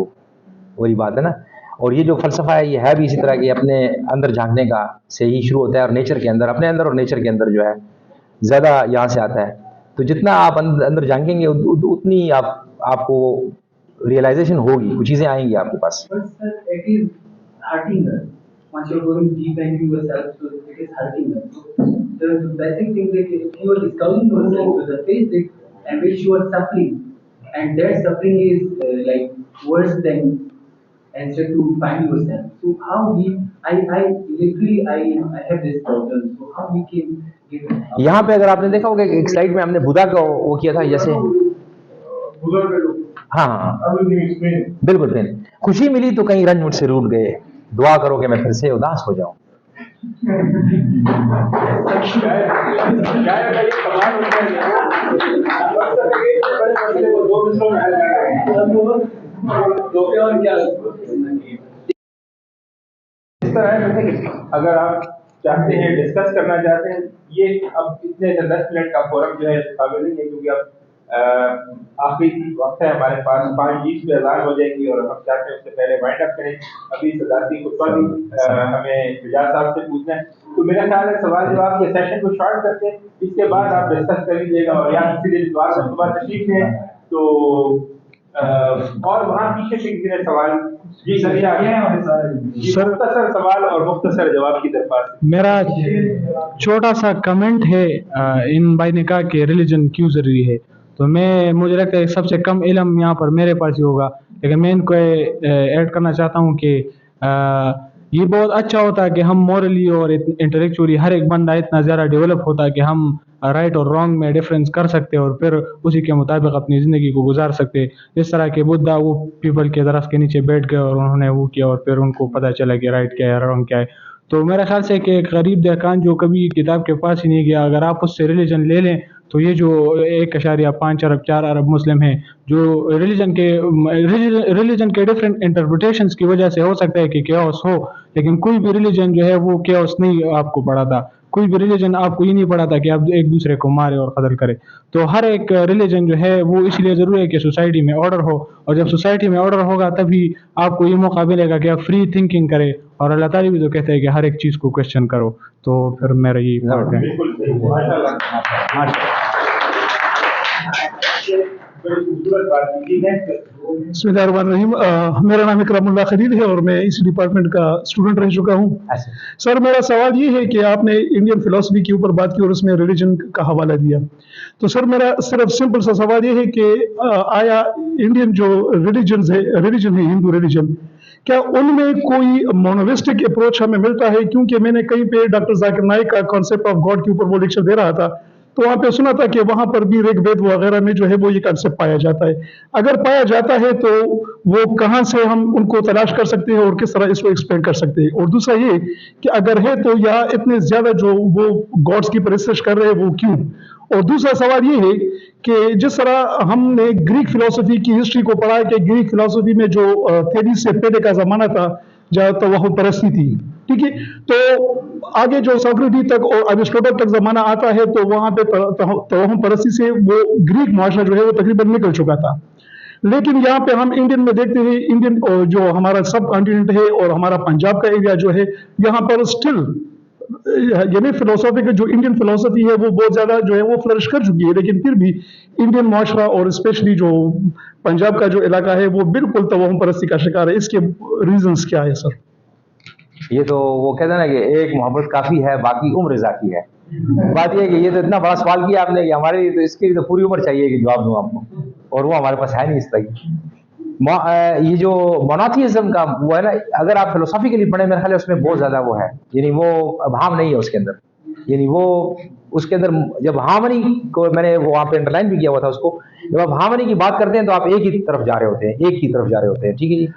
وہی بات ہے نا. اور یہ جو فلسفہ ہے یہ ہے بھی اسی طرح کہ اپنے اندر جھانکنے کا سے ہی شروع ہوتا ہے, اور نیچر کے اندر, اپنے اندر اور نیچر کے اندر جو ہے زیادہ یہاں سے آتا ہے. تو جتنا آپ اندر جھانکیں گے اتنی آپ کو ریئلائزیشن ہوگی, کچھ چیزیں آئیں گی آپ کے پاس. But sir, it is hurting us. Once you're going deep into yourself, so it is hurting us. So the basic thing that if you are discovering yourself to the phase that and which you are suffering, and that suffering is like worse than instead to find yourself. So how we, I literally I have this problem. So how we can get out? یہاں پہ اگر آپ نے دیکھا ہوگا کہ ایک slide میں ہم نے بدھا کا وہ کیا تھا جیسے, ہاں ہاں بالکل پھر خوشی ملی تو کہیں رنج مجھ سے روٹ گئے, دعا کرو کہ میں پھر سے اداس ہو جاؤں. اس طرح ہے کہ اگر آپ چاہتے ہیں ڈسکس کرنا چاہتے ہیں, یہ اب اتنے 10 منٹ کا فورم جو ہے قابل نہیں ہے, کیونکہ اب آخری وقت ہے ہمارے پاس, 5:20 پہ اذان ہو جائے گی اور ہم چاہتے ہیں اس سے پہلے وائنڈ اپ کریں. ابھی صدارتی خطبہ بھی ہمیں شجاع صاحب سے پوچھنا ہے, تو میرا خیال ہے سوال جواب کے سیشن کو شارٹ کرتے ہیں, اس کے بعد آپ ڈسکس کر لیجیے گا. اور یہاں کسی دن دوار صبح تشریف لیں تو اور وہاں پیچھے سے کسی نے سوال, جی سر مختصر سوال اور مختصر جواب کی درخواست. میرا چھوٹا سا کمنٹ ہے, ان بھائی نے کہا کہ ریلیجن کیوں ضروری ہے, تو مجھے لگتا ہے سب سے کم علم یہاں پر میرے پاس ہی ہوگا, لیکن میں ان کو ایڈ کرنا چاہتا ہوں کہ یہ بہت اچھا ہوتا ہے کہ ہم مورلی اور انٹلیکچولی ہر ایک بندہ اتنا زیادہ ڈیولپ ہوتا ہے کہ ہم رائٹ اور رانگ میں ڈفرینس کر سکتے اور پھر اسی کے مطابق اپنی زندگی کو گزار سکتے. جس طرح کہ بدھا وہ پیپل کے درخت کے نیچے بیٹھ گئے اور انہوں نے وہ کیا اور پھر ان کو پتہ چلا کہ رائٹ کیا ہے رانگ کیا ہے. تو میرا خیال سے کہ ایک غریب دہقان جو کبھی کتاب کے پاس ہی نہیں گیا, اگر آپ اس سے ریلیجن لے لیں تو یہ جو 1.5 ارب 4 ارب مسلم ہیں جو ریلیجن کے ڈفرینٹ انٹرپریٹیشنز کی وجہ سے ہو سکتا ہے کہ کیوس ہو, لیکن کوئی بھی ریلیجن جو ہے وہ کیوس نہیں آپ کو پڑھاتا. کوئی بھی ریلیجن آپ کو یہ نہیں پڑھاتا کہ آپ ایک دوسرے کو مارے اور قتل کرے. تو ہر ایک ریلیجن جو ہے وہ اس لیے ضروری ہے کہ سوسائٹی میں آرڈر ہو, اور جب سوسائٹی میں آرڈر ہوگا تبھی آپ کو یہ موقع ملے گا کہ آپ فری تھنکنگ کرے, اور اللہ تعالیٰ بھی تو کہتا ہے کہ ہر ایک چیز کو کویشچن کرو. تو پھر میرا یہی بات ہے. بالکل صحیح, ماشاء اللہ. بڑی خوبصورت بات کی ہے. بسم اللہ الرحمن الرحیم. میرا نام اکرام اللہ خلیل ہے اور میں اس ڈپارٹمنٹ کا اسٹوڈنٹ رہ چکا ہوں. سر میرا سوال یہ ہے کہ آپ نے انڈین فلاسفی کے اوپر بات کی اور اس میں ریلیجن کا حوالہ دیا, تو سر میرا صرف سمپل سا سوال یہ ہے کہ آیا انڈین جو ریلیجن ہے ہندو ریلیجن, کیا ان میں کوئی مونوسٹک اپروچ ہمیں ملتا ہے؟ کیونکہ میں نے کہیں پہ ڈاکٹر ذاکر نائک کا کانسیپٹ آف گاڈ کے اوپر وہ لیکچر دے رہا تھا, तो वहाँ पे सुना था कि वहाँ पर भी ऋग्वेद वगैरह में जो है वो ये कंसेप्ट पाया जाता है। अगर पाया जाता है तो वो कहाँ से हम उनको तलाश कर सकते हैं और किस तरह इसको एक्सप्लेन कर सकते हैं। और दूसरा ये कि अगर है तो यहाँ इतने ज़्यादा जो वो गॉड्स की परस्तिश कर रहे हैं वो क्यों। और दूसरा सवाल ये है कि जिस तरह हमने ग्रीक फिलोसफी की हिस्ट्री को पढ़ा है कि ग्रीक फिलोसफी में जो थेलीस से पहले का ज़माना था जहाँ तवह परस्ती थी, ठीक है, तो आगे जो सोक्रेटिस तक और अरिस्टोटल तक ज़माना आता है तो वहाँ पे तवह परस्ती से वो ग्रीक मुआशरा जो है वो तकरीबन निकल चुका था। लेकिन यहाँ पे हम इंडियन में देखते हैं, इंडियन जो हमारा सब कॉन्टिनेंट है और हमारा पंजाब का एरिया जो है, यहाँ पर स्टिल यानी फिलोसफी की जो इंडियन फिलोसफी है वो बहुत ज़्यादा जो है वो फ्लरिश कर चुकी है, लेकिन फिर भी इंडियन मुआशरा और स्पेशली जो पंजाब का जो इलाका है वो बिल्कुल तवहम परस्ती का शिकार है। इसके रीजंस क्या है सर? ये तो वो कहते हैं ना कि एक मोहब्बत काफ़ी है, बाकी उम्र जाकी है। बात ये है कि ये तो इतना बड़ा सवाल किया आपने कि हमारे लिए तो इसके लिए तो पूरी उम्र चाहिए कि जवाब दूँ आपको, और वो हमारे पास है नहीं इस तरह। ये जो मोनोथियज्म का वो है ना, अगर आप फिलोसॉफिकली पढ़े मेरे ख्याल है उसमें बहुत ज़्यादा वो है, यानी वो अभाव नहीं है उसके अंदर, यानी वो उसके अंदर जब हार्मनी को मैंने वो वहाँ पे अंडरलाइन भी किया हुआ था उसको, जब आप हार्मनी की बात करते हैं तो आप एक ही तरफ जा रहे होते हैं, एक ही तरफ जा रहे होते हैं, ठीक है जी।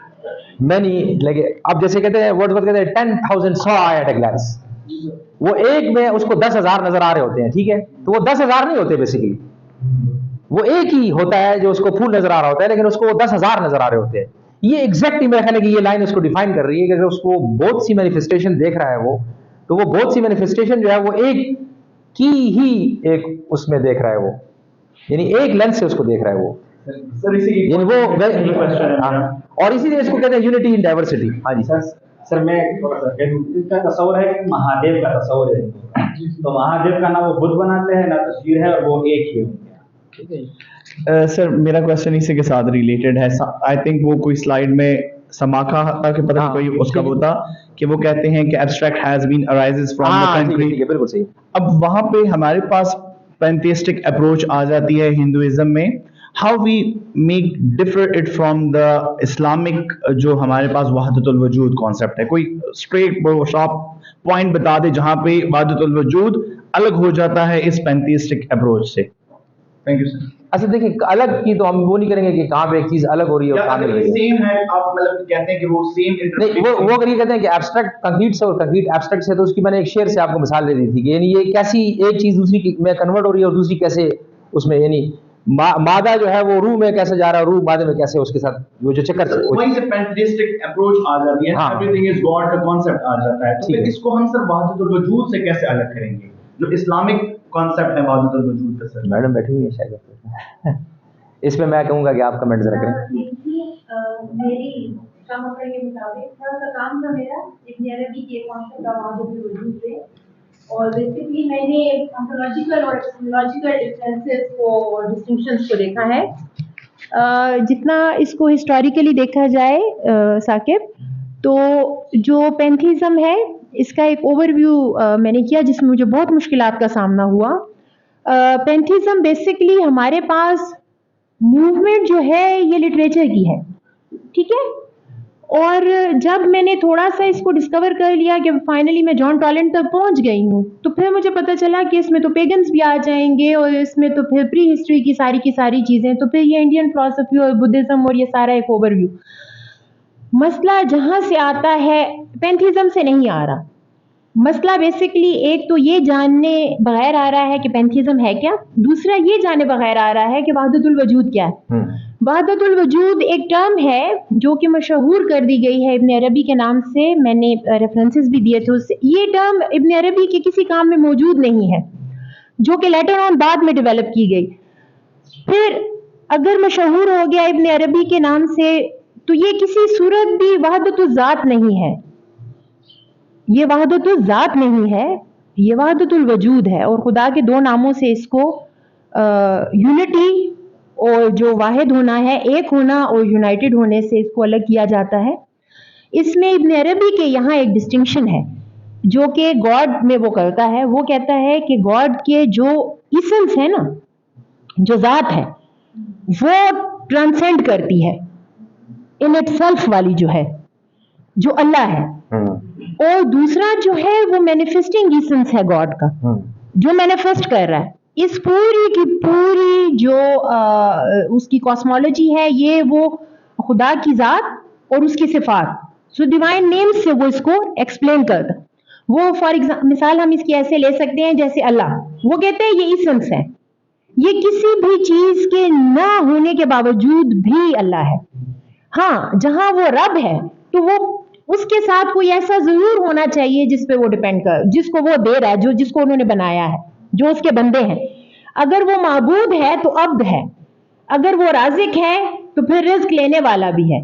मैनी लगे आप जैसे कहते हैं वर्ड्सवर्थ कहते हैं 10,000 saw at a glance, वो एक में उसको 10,000 नजर आ रहे होते हैं, ठीक है, तो वो 10,000 नहीं होते बेसिकली, वो एक ही होता है जो उसको फूल नजर आ रहा होता है, लेकिन उसको वो 10,000 नजर आ रहे होते हैं। ये एग्जैक्टली मेरे ख्याल है कि ये लाइन उसको डिफाइन कर रही है कि अगर उसको बहुत सी मैनिफेस्टेशन देख रहा है वो, तो वो बहुत सी मैनिफेस्टेशन जो है वो एक की ही एक उसमें देख रहा है वो, यानी एक लेंस से उसको देख रहा है वो सर इसी यानी वो, और इसीलिए इसको कहते हैं यूनिटी इन डाइवर्सिटी। हाँ जी सर मैं थोड़ा सा इनका तस्वर है कि महादेव का तस्वर है, तो महादेव का ना वो बुद्ध बनाते हैं ना तस्वीर है, और वो एक ही होंगे, ठीक है। सर मेरा क्वेश्चन इसी के साथ रिलेटेड है। आई थिंक वो कोई स्लाइड में समाखा के पता हाँ, कोई उसका वो था कि वो कहते हैं कि abstract has been arises from the country. बिल्कुल सही। अब वहां पे हमारे पास पैंथेइस्टिक अप्रोच आ जाती है हिंदुइज्म में, how we make differ it from the Islamic जो हमारे पास वहदतुल वजूद कॉन्सेप्ट है। कोई स्ट्रेट शॉर्प पॉइंट बता दे जहां पे वहदतुल वजूद अलग हो जाता है इस पैंथेइस्टिक अप्रोच से। Thank you sir. अच्छा देखिए, अलग की तो हम वो नहीं करेंगे कि कहाँ पे एक चीज अलग हो रही है और कहाँ पे नहीं। सेम है, आप मतलब कहते हैं कि वो सेम नहीं, वो अगर ये कहते हैं कि एब्स्ट्रैक्ट कंक्रीट से और कंक्रीट एब्स्ट्रैक्ट से, तो उसकी मैंने एक शेर से आपको मिसाल दे दी थी कि यानी ये कैसी एक चीज दूसरी में कन्वर्ट हो रही है और दूसरी कैसे उसमें, यानी मादा जो है वो रूह में कैसे जा रहा है, रूह मादे में कैसे उसके साथ वो जो चक्कर वहीं से पैंथेइस्टिक अप्रोच आ जाती है, एवरीथिंग इज गॉड का कॉन्सेप्ट आ जाता है। तो फिर इसको हम सर वहदतुल वजूद से कैसे अलग करेंगे जो इस्लामिक कॉन्सेप्ट है वहदतुल वजूद का? सर मैडम बैठी हुई है शायद, इसमें मैं कहूँगा कि आप कमेंट जरा करें। मेरी समझने के मुताबिक थोड़ा सा काम था मेरा इब्न अरबी के कॉन्सेप्ट ऑफ वहदतुल वजूद पे, और बेसिकली मैंने ऑन्टोलॉजिकल और एक्सटोलॉजिकल डिफरेंसेस को और डिस्टिंक्शंस को देखा है। जितना इसको हिस्टोरिकली देखा जाए साकिब, तो जो पैंथीज़म है इसका एक ओवरव्यू मैंने किया जिसमें मुझे बहुत मुश्किलात का सामना हुआ। पैंथीज़म बेसिकली हमारे पास मूवमेंट जो है ये लिटरेचर की है, ठीक है, और जब मैंने थोड़ा सा इसको डिस्कवर कर लिया कि फाइनली मैं जॉन टॉलेंट तक पहुंच गई हूँ, तो फिर मुझे पता चला कि इसमें तो पेगन्स भी आ जाएंगे और इसमें तो फिर प्री हिस्ट्री की सारी चीज़ें, तो फिर ये इंडियन फिलोसफी और बुद्धिज़्म और ये सारा एक ओवरव्यू। मसला जहाँ से आता है पैंथीज़म से नहीं आ रहा। मसला बेसिकली एक तो ये जानने बगैर आ रहा है कि पैंथीज़म है क्या, दूसरा ये जाने बगैर आ रहा है कि वहदतुल वजूद क्या है। वहदतुल वजूद एक टर्म है जो कि मशहूर कर दी गई है इब्न अरबी के नाम से, मैंने रेफरेंसेस भी दिए थे उससे। ये टर्म इब्न अरबी के किसी काम में मौजूद नहीं है, जो कि लेटर ऑन बाद में डेवलप की गई। फिर अगर मशहूर हो गया इब्न अरबी के नाम से, तो ये किसी सूरत भी वहदतुल ज़ात नहीं है, ये वहदतुल ज़ात नहीं है, ये वहदतुल वजूद है। और खुदा के दो नामों से इसको यूनिटी और जो वाहिद होना है, एक होना और यूनाइटेड होने से इसको अलग किया जाता है। इसमें इब्न अरबी के यहाँ एक डिस्टिंक्शन है जो कि गॉड में वो करता है। वो कहता है कि गॉड के जो इसेंस है ना, जो ज़ात है, वो ट्रांसेंड करती है इन इटसेल्फ वाली जो है, जो अल्लाह है। और दूसरा जो है वो मैनिफेस्टिंग इसेंस है गॉड का, जो मैनिफेस्ट कर रहा है। इस पूरी की पूरी जो उसकी कॉस्मोलॉजी है, ये वो खुदा की ज़ात और उसकी सिफात, सो डिवाइन नेम्स से वो इसको एक्सप्लेन करता। वो फॉर एग्जाम्पल मिसाल हम इसकी ऐसे ले सकते हैं, जैसे अल्लाह, वो कहते हैं ये इसेंस है, ये किसी भी चीज के ना होने के बावजूद भी अल्लाह है। हाँ, जहां वो रब है तो वो उसके साथ कोई ऐसा जरूर होना चाहिए जिस पे वो डिपेंड कर, जिसको वो दे रहा है, जो जिसको उन्होंने बनाया है, जो उसके बंदे हैं। अगर वो माबूद है तो अब्द है, अगर वो राजिक है तो फिर रिज्क लेने वाला भी है।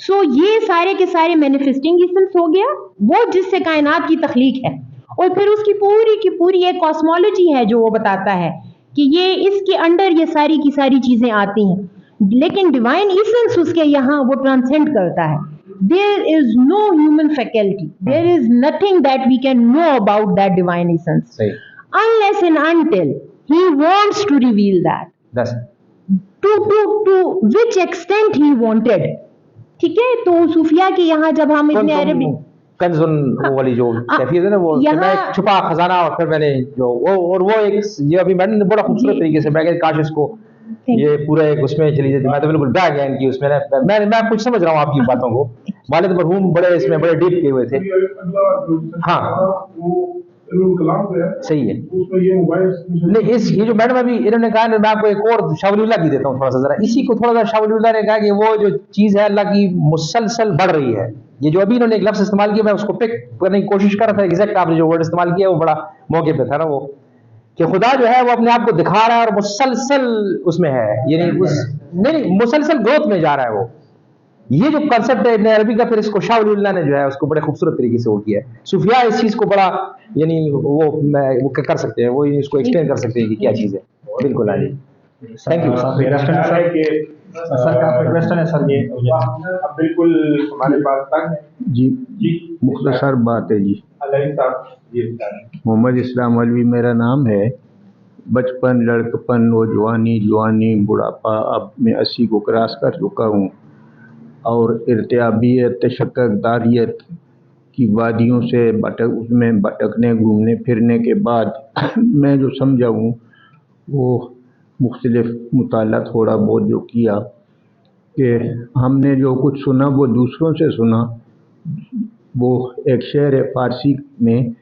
सो ये सारे के सारे मैनिफेस्टिंग इसेंस हो गया, वो जिससे कायनात की तख्लीक है। और फिर उसकी पूरी की पूरी एक कॉस्मोलॉजी है जो वो बताता है कि ये इसके अंडर ये सारी की सारी चीजें आती हैं, लेकिन डिवाइन इसेंस उसके यहाँ वो ट्रांसेंड करता है। There is no human faculty, there is nothing that we can know about that divine essence unless and until he wants to reveal that. That's to which extent he wanted. ठीक है, तो सूफिया के यहाँ जब हम इतने अरबी कंजुन वो वाली जो कैफियत है ना, वो कि मैं एक छुपा खजाना, और फिर मैंने जो वो, और वो एक ये अभी मैंने बड़ा खूबसूरत तरीके से, मैं काश इसको ये पूरा एक उसमें चली जाती, मैं तो बिल्कुल बैग गया इनकी उसमें ना, मैं कुछ समझ रहा हूँ आपकी बातों को। वालिद मरहूम बड़े इसमें बड़े डीप किए हुए थे। हाँ सही है। नहीं, इस ये जो मैडम अभी इन्होंने कहा, मैं आपको एक और शावलीउल्लाह की देता हूँ थोड़ा सा, जरा इसी को थोड़ा सा। शावलीउल्लाह ने कहा कि वो जो चीज है अल्लाह की मुसलसल बढ़ रही है। ये जो अभी इन्होंने एक लफ्ज इस्तेमाल किया, मैं उसको पिक करने की कोशिश कर रहा था, एग्जैक्ट आपने जो वर्ड इस्तेमाल किया वो बड़ा मौके पे था ना, वो कि खुदा जो है वो अपने आप को दिखा रहा है और मुसलसल उसमें है, यानी उस नहीं मुसलसल ग्रोथ में जा रहा है वो। ये जो कंसेप्ट है इब्न अरबी का, फिर इसको शाह वलीउल्लाह ने जो है उसको बड़े खूबसूरत तरीके से वो किया है। सूफिया इस चीज को बड़ा यानी वो कर सकते हैं, वो इसको एक्सप्लेन कर सकते हैं कि क्या चीज है। बिल्कुल हाँ जी, थैंक यू। सर का क्वेश्चन है सर, ये अब बिल्कुल हमारे पास तक है जी। मुख्तसर बात है जी। मोहम्मद इस्लाम अलवी मेरा नाम है। बचपन, लड़कपन, नौजवानी, जवानी, बुढ़ापा, अब मैं 80 को क्रॉस कर चुका हूँ और इर्तियाबियत, तशक्कुरदारियत की वादियों से उसमें भटकने घूमने फिरने के बाद मैं जो समझा हूँ वो मुख्तलिफ मुताला थोड़ा बहुत जो किया कि हमने जो कुछ सुना वो दूसरों से सुना। वो एक शेर है फारसी में,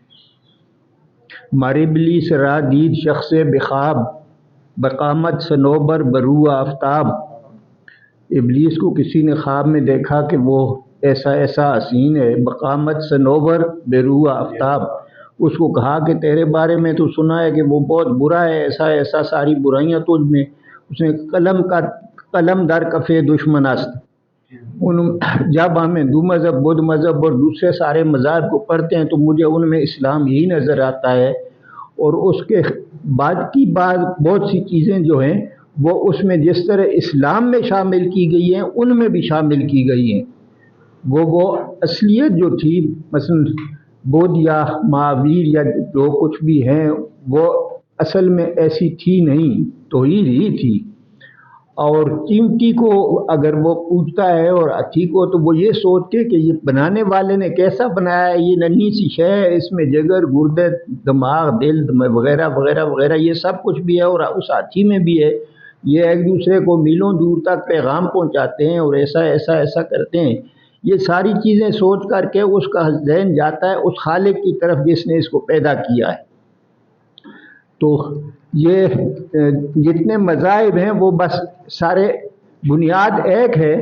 मरिबली सरा दीद शख्स बेखाब बकामत सनोबर बरू आफ्ताब। इबलीस को किसी ने ख्वाब में देखा कि वो ऐसा ऐसा हसीन है, बकामत सनोबर बेरू आफ्ताब। उसको कहा कि तेरे बारे में तो सुना है कि वो बहुत बुरा है, ऐसा ऐसा सारी बुराइयां तुझ में। उसने कलम दर कफ़े दुश्मन अस्त। जब हमें दो मज़हब, बुद्ध मज़हब और दूसरे सारे मज़ाहब को पढ़ते हैं तो मुझे उनमें इस्लाम ही नज़र आता है। और उसके बाद की बात बहुत सी चीज़ें जो हैं वो उसमें जिस तरह इस्लाम में शामिल की गई हैं उनमें भी शामिल की गई हैं। वो असलियत जो थी, मसलन बुद्ध या महावीर या जो कुछ भी हैं, वो असल में ऐसी थी नहीं, तौहीद ही थी। और चिमटी को अगर वो पूछता है और हाथी को, तो वो ये सोच के कि ये बनाने वाले ने कैसा बनाया है, ये नन्ही सी शय है, इसमें जिगर, गुर्दे, दिमाग, दिल वगैरह वगैरह वगैरह ये सब कुछ भी है और उस हाथी में भी है। ये एक दूसरे को मीलों दूर तक पैगाम पहुंचाते हैं और ऐसा ऐसा ऐसा करते हैं। ये सारी चीज़ें सोच करके उसका ज़हन जाता है उस खालिक की तरफ जिसने इसको पैदा किया है। तो ये जितने मज़ाहिब हैं वो बस सारे बुनियाद एक है।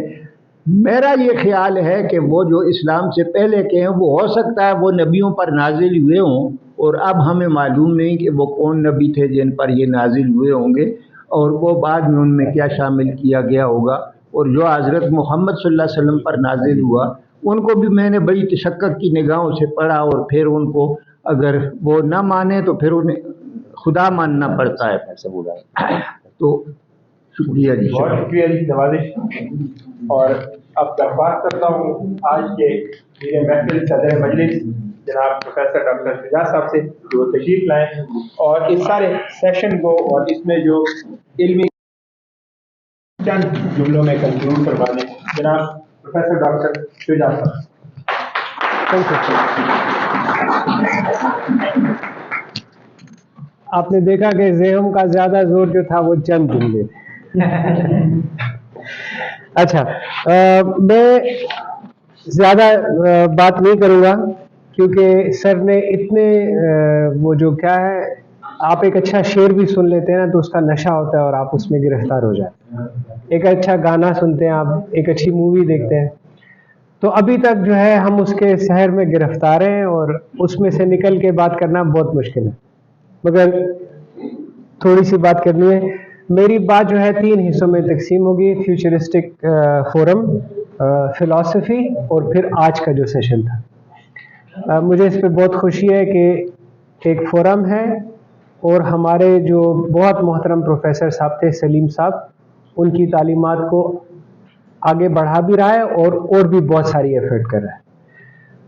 मेरा ये ख्याल है कि वो जो इस्लाम से पहले के हैं वो हो सकता है वो नबियों पर नाजिल हुए हों, और अब हमें मालूम नहीं कि वो कौन नबी थे जिन पर ये नाजिल हुए होंगे और वो बाद में उनमें क्या शामिल किया गया होगा। और जो हज़रत मोहम्मद सल्लल्लाहु अलैहि वसल्लम पर नाजिल हुआ उनको भी मैंने बड़ी तशक्कुर की निगाहों से पढ़ा, और फिर उनको अगर वो ना माने तो फिर उन्हें खुदा मानना पड़ता है। ऐसे बोला तो शुक्रिया जी, बहुत शुक्रिया जी, नवाजिश। और अब दरख्वास्त करता हूँ आज के मेरे महफिल सदर मजलिस जनाब प्रोफेसर डॉक्टर शुजा साहब से जो तशरीफ लाएँ और इस सारे सेशन को और इसमें जो इल्मी चंद जुमलों में कंक्लूड करवा दें। जनाब प्रोफेसर डॉक्टर शुजा साहब। آپ نے دیکھا کہ زیغم کا زیادہ زور جو تھا وہ چند جملے. اچھا میں زیادہ بات نہیں کروں گا کیونکہ سر نے اتنے وہ جو کیا ہے آپ ایک اچھا شعر بھی سن لیتے ہیں نا تو اس کا نشہ ہوتا ہے اور آپ اس میں گرفتار ہو جاتے ہیں. ایک اچھا گانا سنتے ہیں آپ, ایک اچھی مووی دیکھتے ہیں, تو ابھی تک جو ہے ہم اس کے سحر میں گرفتار ہیں اور اس میں سے نکل کے بات کرنا بہت مشکل ہے. مگر تھوڑی سی بات کرنی ہے. میری بات جو ہے 3 حصوں میں تقسیم ہوگی. فیوچرسٹک فورم, فلاسفی اور پھر آج کا جو سیشن تھا. مجھے اس پہ بہت خوشی ہے کہ ایک فورم ہے اور ہمارے جو بہت محترم پروفیسر صاحب تھے سلیم صاحب, ان کی تعلیمات کو آگے بڑھا بھی رہا ہے اور بھی بہت ساری ایفرٹ کر رہا ہے.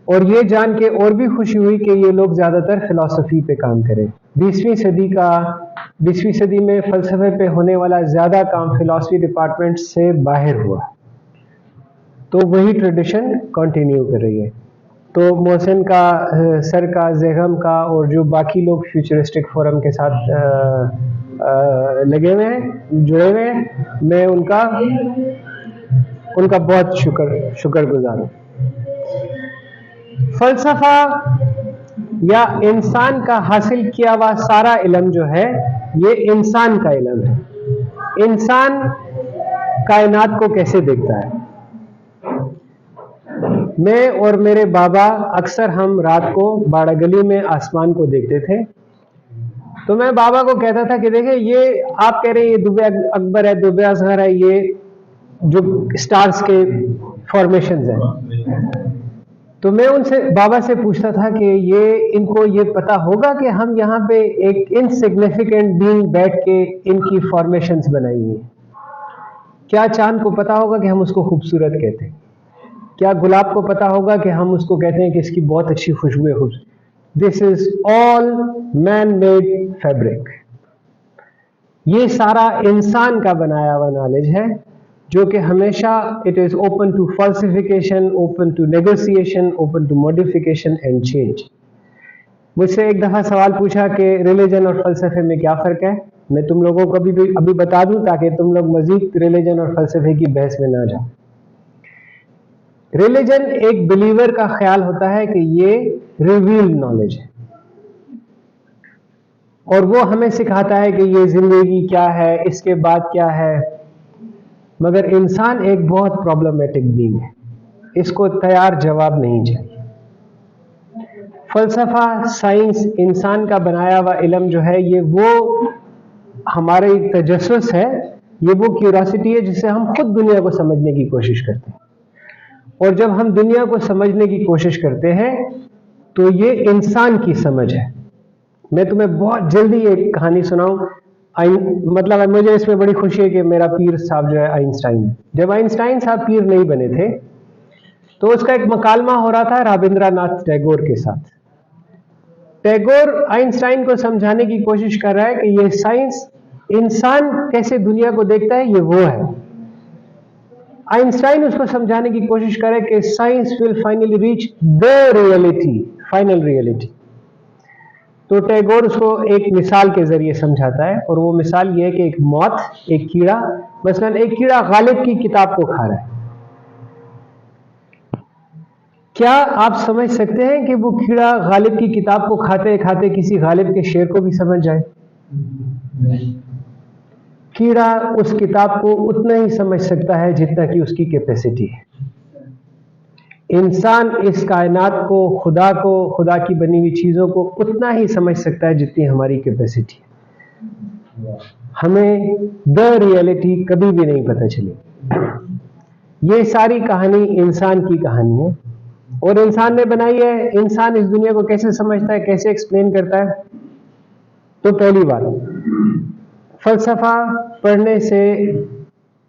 اور یہ جان کے اور بھی خوشی ہوئی کہ یہ لوگ زیادہ تر فلاسفی پہ کام کریں. 20ویں صدی میں فلسفے پہ ہونے والا زیادہ کام فلاسفی ڈپارٹمنٹ سے باہر ہوا, تو وہی ٹریڈیشن کنٹینیو کر رہی ہے. تو محسن کا, سر کا, زیغم کا اور جو باقی لوگ فیوچرسٹک فورم کے ساتھ لگے ہوئے ہیں, جڑے ہوئے ہیں, میں ان کا بہت شکر گزار ہوں. فلسفہ یا انسان کا حاصل کیا ہوا سارا علم جو ہے یہ انسان کا علم ہے. انسان کائنات کو کیسے دیکھتا ہے. میں اور میرے بابا اکثر ہم رات کو باڑہ گلی میں آسمان کو دیکھتے تھے, تو میں بابا کو کہتا تھا کہ دیکھیں یہ آپ کہہ رہے ہیں یہ دبے اکبر ہے, دبے اصغر ہے, یہ جو اسٹارز کے فارمیشنز ہیں. تو میں ان سے بابا سے پوچھتا تھا کہ ان کو یہ پتا ہوگا کہ ہم یہاں پہ ایک انسگنیفیکنٹ بینگ بیٹھ کے ان کی فارمیشنز بنائی ہیں. کیا چاند کو پتا ہوگا کہ ہم اس کو خوبصورت کہتے ہیں. کیا گلاب کو پتا ہوگا کہ ہم اس کو کہتے ہیں کہ اس کی بہت اچھی خوشبو ہے. دس از آل مین میڈ فیبرک. یہ سارا انسان کا بنایا ہوا نالج ہے جو کہ ہمیشہ it is open to falsification, open to negotiation, open to modification and change. مجھ سے ایک دفعہ سوال پوچھا کہ ریلیجن اور فلسفے میں کیا فرق ہے. میں تم لوگوں کو ابھی بتا دوں تاکہ تم لوگ مزید ریلیجن اور فلسفے کی بحث میں نہ جاؤ. ریلیجن ایک بلیور کا خیال ہوتا ہے کہ یہ ریویل نالج ہے اور وہ ہمیں سکھاتا ہے کہ یہ زندگی کیا ہے, اس کے بعد کیا ہے. مگر انسان ایک بہت پرابلمیٹک بینگ ہے, اس کو تیار جواب نہیں چاہیے. فلسفہ, سائنس, انسان کا بنایا ہوا علم جو ہے یہ وہ ہمارے تجسس ہے, یہ وہ کیوریاسٹی ہے جس سے ہم خود دنیا کو سمجھنے کی کوشش کرتے ہیں. اور جب ہم دنیا کو سمجھنے کی کوشش کرتے ہیں تو یہ انسان کی سمجھ ہے. میں تمہیں بہت جلدی ایک کہانی سناؤں. مطلب مجھے اس میں بڑی خوشی ہے کہ میرا پیر صاحب جو ہے آئنسٹائن ہے. جب آئنسٹائن صاحب پیر نہیں بنے تھے تو اس کا ایک مکالمہ ہو رہا تھا رابندر ناتھ ٹیگور کے ساتھ. ٹیگور آئنسٹائن کو سمجھانے کی کوشش کر رہا ہے کہ یہ سائنس, انسان کیسے دنیا کو دیکھتا ہے, یہ وہ ہے. آئنسٹائن اس کو سمجھانے کی کوشش کرے کہ science will finally reach the reality, final reality. تو ٹیگور اس کو ایک مثال کے ذریعے سمجھاتا ہے اور وہ مثال یہ ہے کہ ایک موت, ایک کیڑا, مثلا ایک کیڑا غالب کی کتاب کو کھا رہا ہے. کیا آپ سمجھ سکتے ہیں کہ وہ کیڑا غالب کی کتاب کو کھاتے کھاتے کسی غالب کے شعر کو بھی سمجھ جائے؟ کیڑا اس کتاب کو اتنا ہی سمجھ سکتا ہے جتنا کہ اس کی کیپیسٹی ہے. انسان اس کائنات کو, خدا کی بنی ہوئی چیزوں کو اتنا ہی سمجھ سکتا ہے جتنی ہماری کیپیسٹی ہے. ہمیں دا ریئلٹی کبھی بھی نہیں پتہ چلے. یہ ساری کہانی انسان کی کہانی ہے اور انسان نے بنائی ہے. انسان اس دنیا کو کیسے سمجھتا ہے, کیسے ایکسپلین کرتا ہے. تو پہلی بات, فلسفہ پڑھنے سے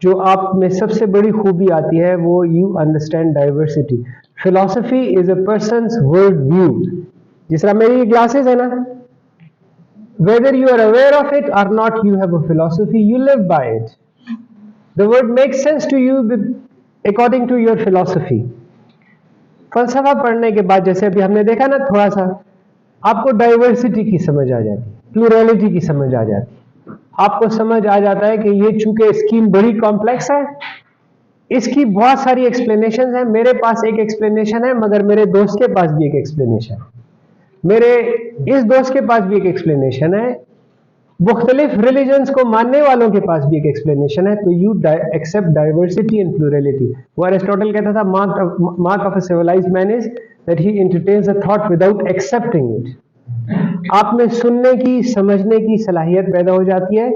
جو آپ میں سب سے بڑی خوبی آتی ہے وہ you understand diversity. Philosophy is a person's world view. جس طرح میری گلاسز ہے نا, whether you are aware of it or not, you have a philosophy, you live by it. The word makes sense to you according to your philosophy. فلسفہ پڑھنے کے بعد جیسے ابھی ہم نے دیکھا نا تھوڑا سا, آپ کو ڈائیورسٹی کی سمجھ آ جاتی ہے. प्लूरैलिटी की समझ आ जाती है। आपको समझ आ जाता है कि ये चूंकि स्कीम बड़ी कॉम्प्लेक्स है, इसकी बहुत सारी एक्सप्लेनेशन है। मेरे पास एक एक्सप्लेनेशन है, मगर मेरे दोस्त के पास भी एक एक्सप्लेनेशन है, मेरे इस दोस्त के पास भी एक एक्सप्लेनेशन है, मुख्तलिफ रिलीजन्स को मानने वालों के पास भी एक एक्सप्लेनेशन है। तो you accept diversity and plurality. वो एरिस्टोटल कहता था mark of a civilised man is that he entertains a thought without accepting it. आप में सुनने की, समझने की सलाहियत पैदा हो जाती है,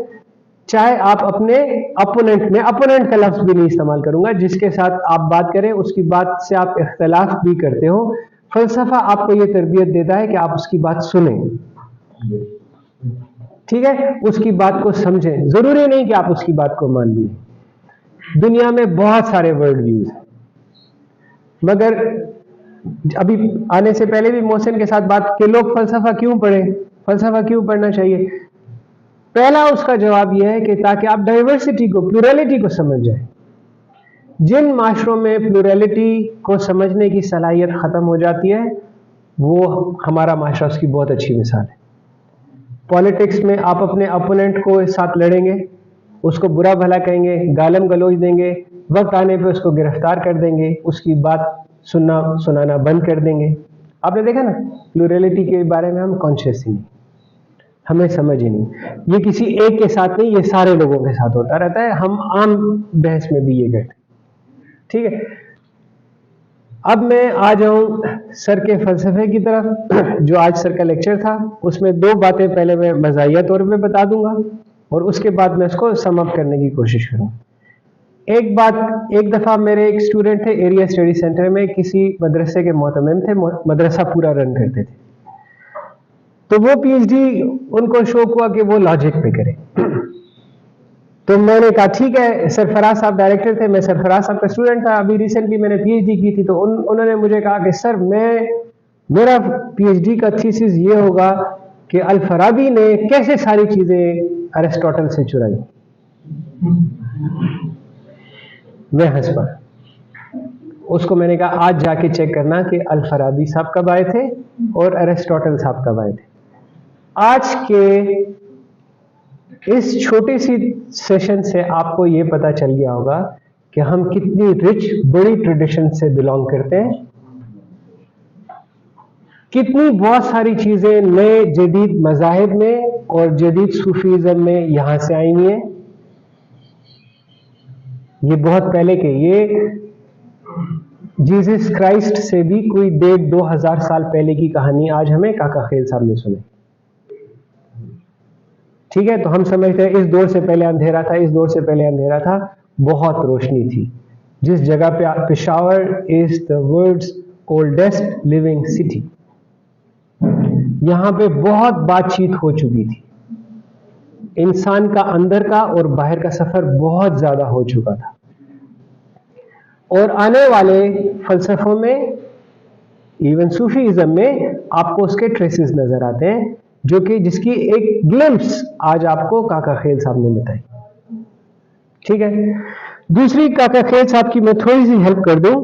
चाहे आप अपने अपोनेंट में, अपोनेंट का लफ्ज भी नहीं इस्तेमाल करूंगा, जिसके साथ आप बात करें उसकी बात से आप इख्तलाफ भी करते हो। फलसफा आपको ये तरबियत देता है कि आप उसकी बात सुनें, ठीक है, उसकी बात को समझें। जरूरी नहीं कि आप उसकी बात को मान लें। दुनिया में बहुत सारे वर्ल्ड व्यूज हैं, मगर अभी आने से पहले भी मोहसिन के साथ बात कि लोग फलसफा क्यों पढ़ें, फलसफा क्यों पढ़ना चाहिए। पहला उसका जवाब यह है कि ताकि आप डाइवर्सिटी को, प्लूरैलिटी को समझ जाएं। जिन माशरों में प्लूरैलिटी को समझने की सलाहियत खत्म हो जाती है, वो हमारा माशरा उसकी बहुत अच्छी मिसाल है। पॉलिटिक्स में आप अपने अपोनेंट को साथ लड़ेंगे, उसको बुरा भला कहेंगे, गालम गलोच देंगे, वक्त आने पे उसको गिरफ्तार कर देंगे, उसकी बात सुनाना बंद कर देंगे। आपने देखा ना, प्लूरैलिटी के बारे में हम कॉन्शियस ही नहीं, हमें समझ ही नहीं। ये किसी एक के साथ नहीं, ये सारे लोगों के साथ होता रहता है। हम आम बहस में भी ये करते हैं, ठीक है। अब मैं आ जाऊं सर के फलसफे की तरफ। जो आज सर का लेक्चर था, उसमें दो बातें पहले मैं मज़ाहिया तौर पे बता दूंगा और उसके बाद मैं इसको सम अप करने की कोशिश करूंगा। एक बात, एक दफ़ा मेरे एक स्टूडेंट थे एरिया स्टडी सेंटर में, किसी मदरसे के मोहतमिम थे, मदरसा पूरा रन करते थे। तो वो पीएचडी उनको शौक हुआ कि वो लॉजिक पे करें। तो मैंने कहा ठीक है, सरफराज साहब डायरेक्टर थे, मैं सरफराज साहब का स्टूडेंट था, अभी रिसेंटली मैंने पीएचडी की थी। तो उन्होंने मुझे कहा कि सर मेरा पीएचडी का थीसिस ये होगा कि अल फराबी ने कैसे सारी चीजें अरिस्टोटल से चुराई। मैं हंस पड़ा। उसको मैंने कहा आज जाके चेक करना कि अल फराबी साहब कब आए थे और अरिस्टोटल साहब कब आए थे। आज के इस छोटी सी सेशन से आपको ये पता चल गया होगा कि हम कितनी रिच बड़ी ट्रेडिशन से बिलोंग करते हैं, कितनी बहुत सारी चीजें नए जदीद मज़ाहिब में और जदीद सूफीज़म में यहां से आई हुई हैं। ये बहुत पहले के, ये जीसस क्राइस्ट से भी कोई 1,500-2,000 साल पहले की कहानी आज हमें काका खेल साहब ने सुनाई, ठीक है। तो हम समझते हैं इस दौर से पहले अंधेरा था, इस दौर से पहले अंधेरा था, बहुत रोशनी थी। जिस जगह पे Peshawar is the world's oldest living city, यहां पे बहुत बातचीत हो चुकी थी, इंसान का अंदर का और बाहर का सफर बहुत ज्यादा हो चुका था। और आने वाले फलसफों में, इवन सूफीइज्म में, आपको उसके ट्रेसेस नजर आते हैं, जो कि जिसकी एक ग्लिम्प्स आज आपको काका खेल साहब ने बताई, ठीक है। दूसरी काका खेल साहब की मैं थोड़ी सी हेल्प कर दूं,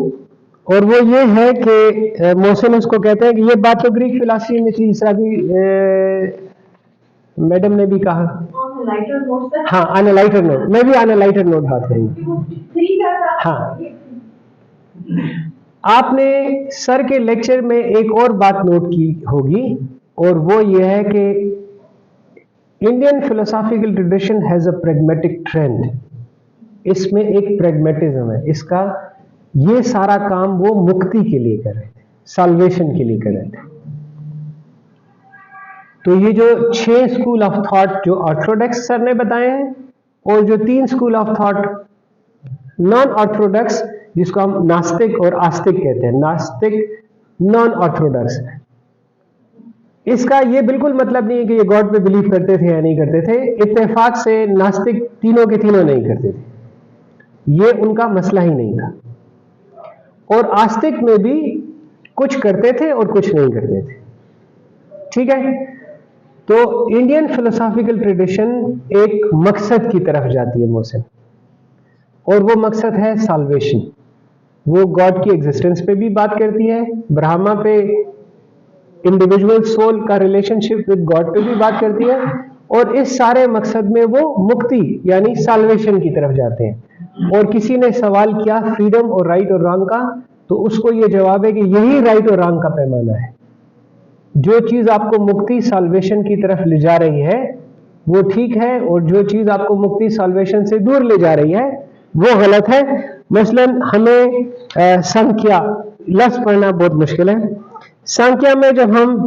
और वो ये है कि मोहसिन उसको कहते हैं कि ये बात तो ग्रीक फिलॉसफी में थी, इसरा भी मैडम ने भी कहा। हाँ, ऑन अ लाइटर नोट, मैं भी ऑन अ लाइटर नोट बात करूंगी। हाँ, आपने सर के लेक्चर में एक और बात नोट की होगी, और वो ये है कि Indian philosophical tradition has a pragmatic trend. इसमें एक प्रैग्मेटिज्म है, इसका ये सारा काम वो मुक्ति के लिए कर रहे थे, साल्वेशन के लिए कर रहे थे। तो ये जो 6 स्कूल ऑफ थॉट जो ऑर्थोडॉक्स सर ने बताए हैं, और जो 3 school of thought non Orthodox, जिसको हम नास्तिक और आस्तिक कहते हैं, नास्तिक नॉन ऑर्थोडॉक्स, इसका ये बिल्कुल मतलब नहीं है कि ये गॉड पे बिलीव करते थे या नहीं करते थे। इत्तेफाक से नास्तिक तीनों के तीनों नहीं करते थे, ये उनका मसला ही नहीं था। और आस्तिक में भी कुछ करते थे और कुछ नहीं करते थे, ठीक है। तो इंडियन फिलोसॉफिकल ट्रेडिशन एक मकसद की तरफ जाती है मोहसिन, और वो मकसद है साल्वेशन। वो गॉड की एग्जिस्टेंस पे भी बात करती है, ब्रह्मा पे इंडिविजुअल सोल का रिलेशनशिप विद गॉड पे भी बात करती है, और इस सारे मकसद में वो मुक्ति यानी साल्वेशन की तरफ जाते हैं। और किसी ने सवाल किया फ्रीडम और राइट और रॉन्ग का, तो उसको ये जवाब है कि यही राइट और रॉन्ग का पैमाना है। जो चीज आपको मुक्ति साल्वेशन की तरफ ले जा रही है वो ठीक है, और जो चीज आपको मुक्ति साल्वेशन से दूर ले जा रही है वो गलत है। मसलन हमें संख्या लफ्ज पढ़ना बहुत मुश्किल है। संख्या में जब हम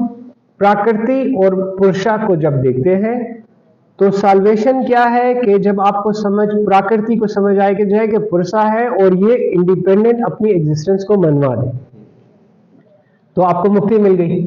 प्रकृति और पुरुषा को जब देखते हैं तो साल्वेशन क्या है कि जब आपको समझ प्रकृति को समझ आए कि जाए कि पुरुषा है और ये इंडिपेंडेंट अपनी एग्जिस्टेंस को मनवा दे, तो आपको मुक्ति मिल गई।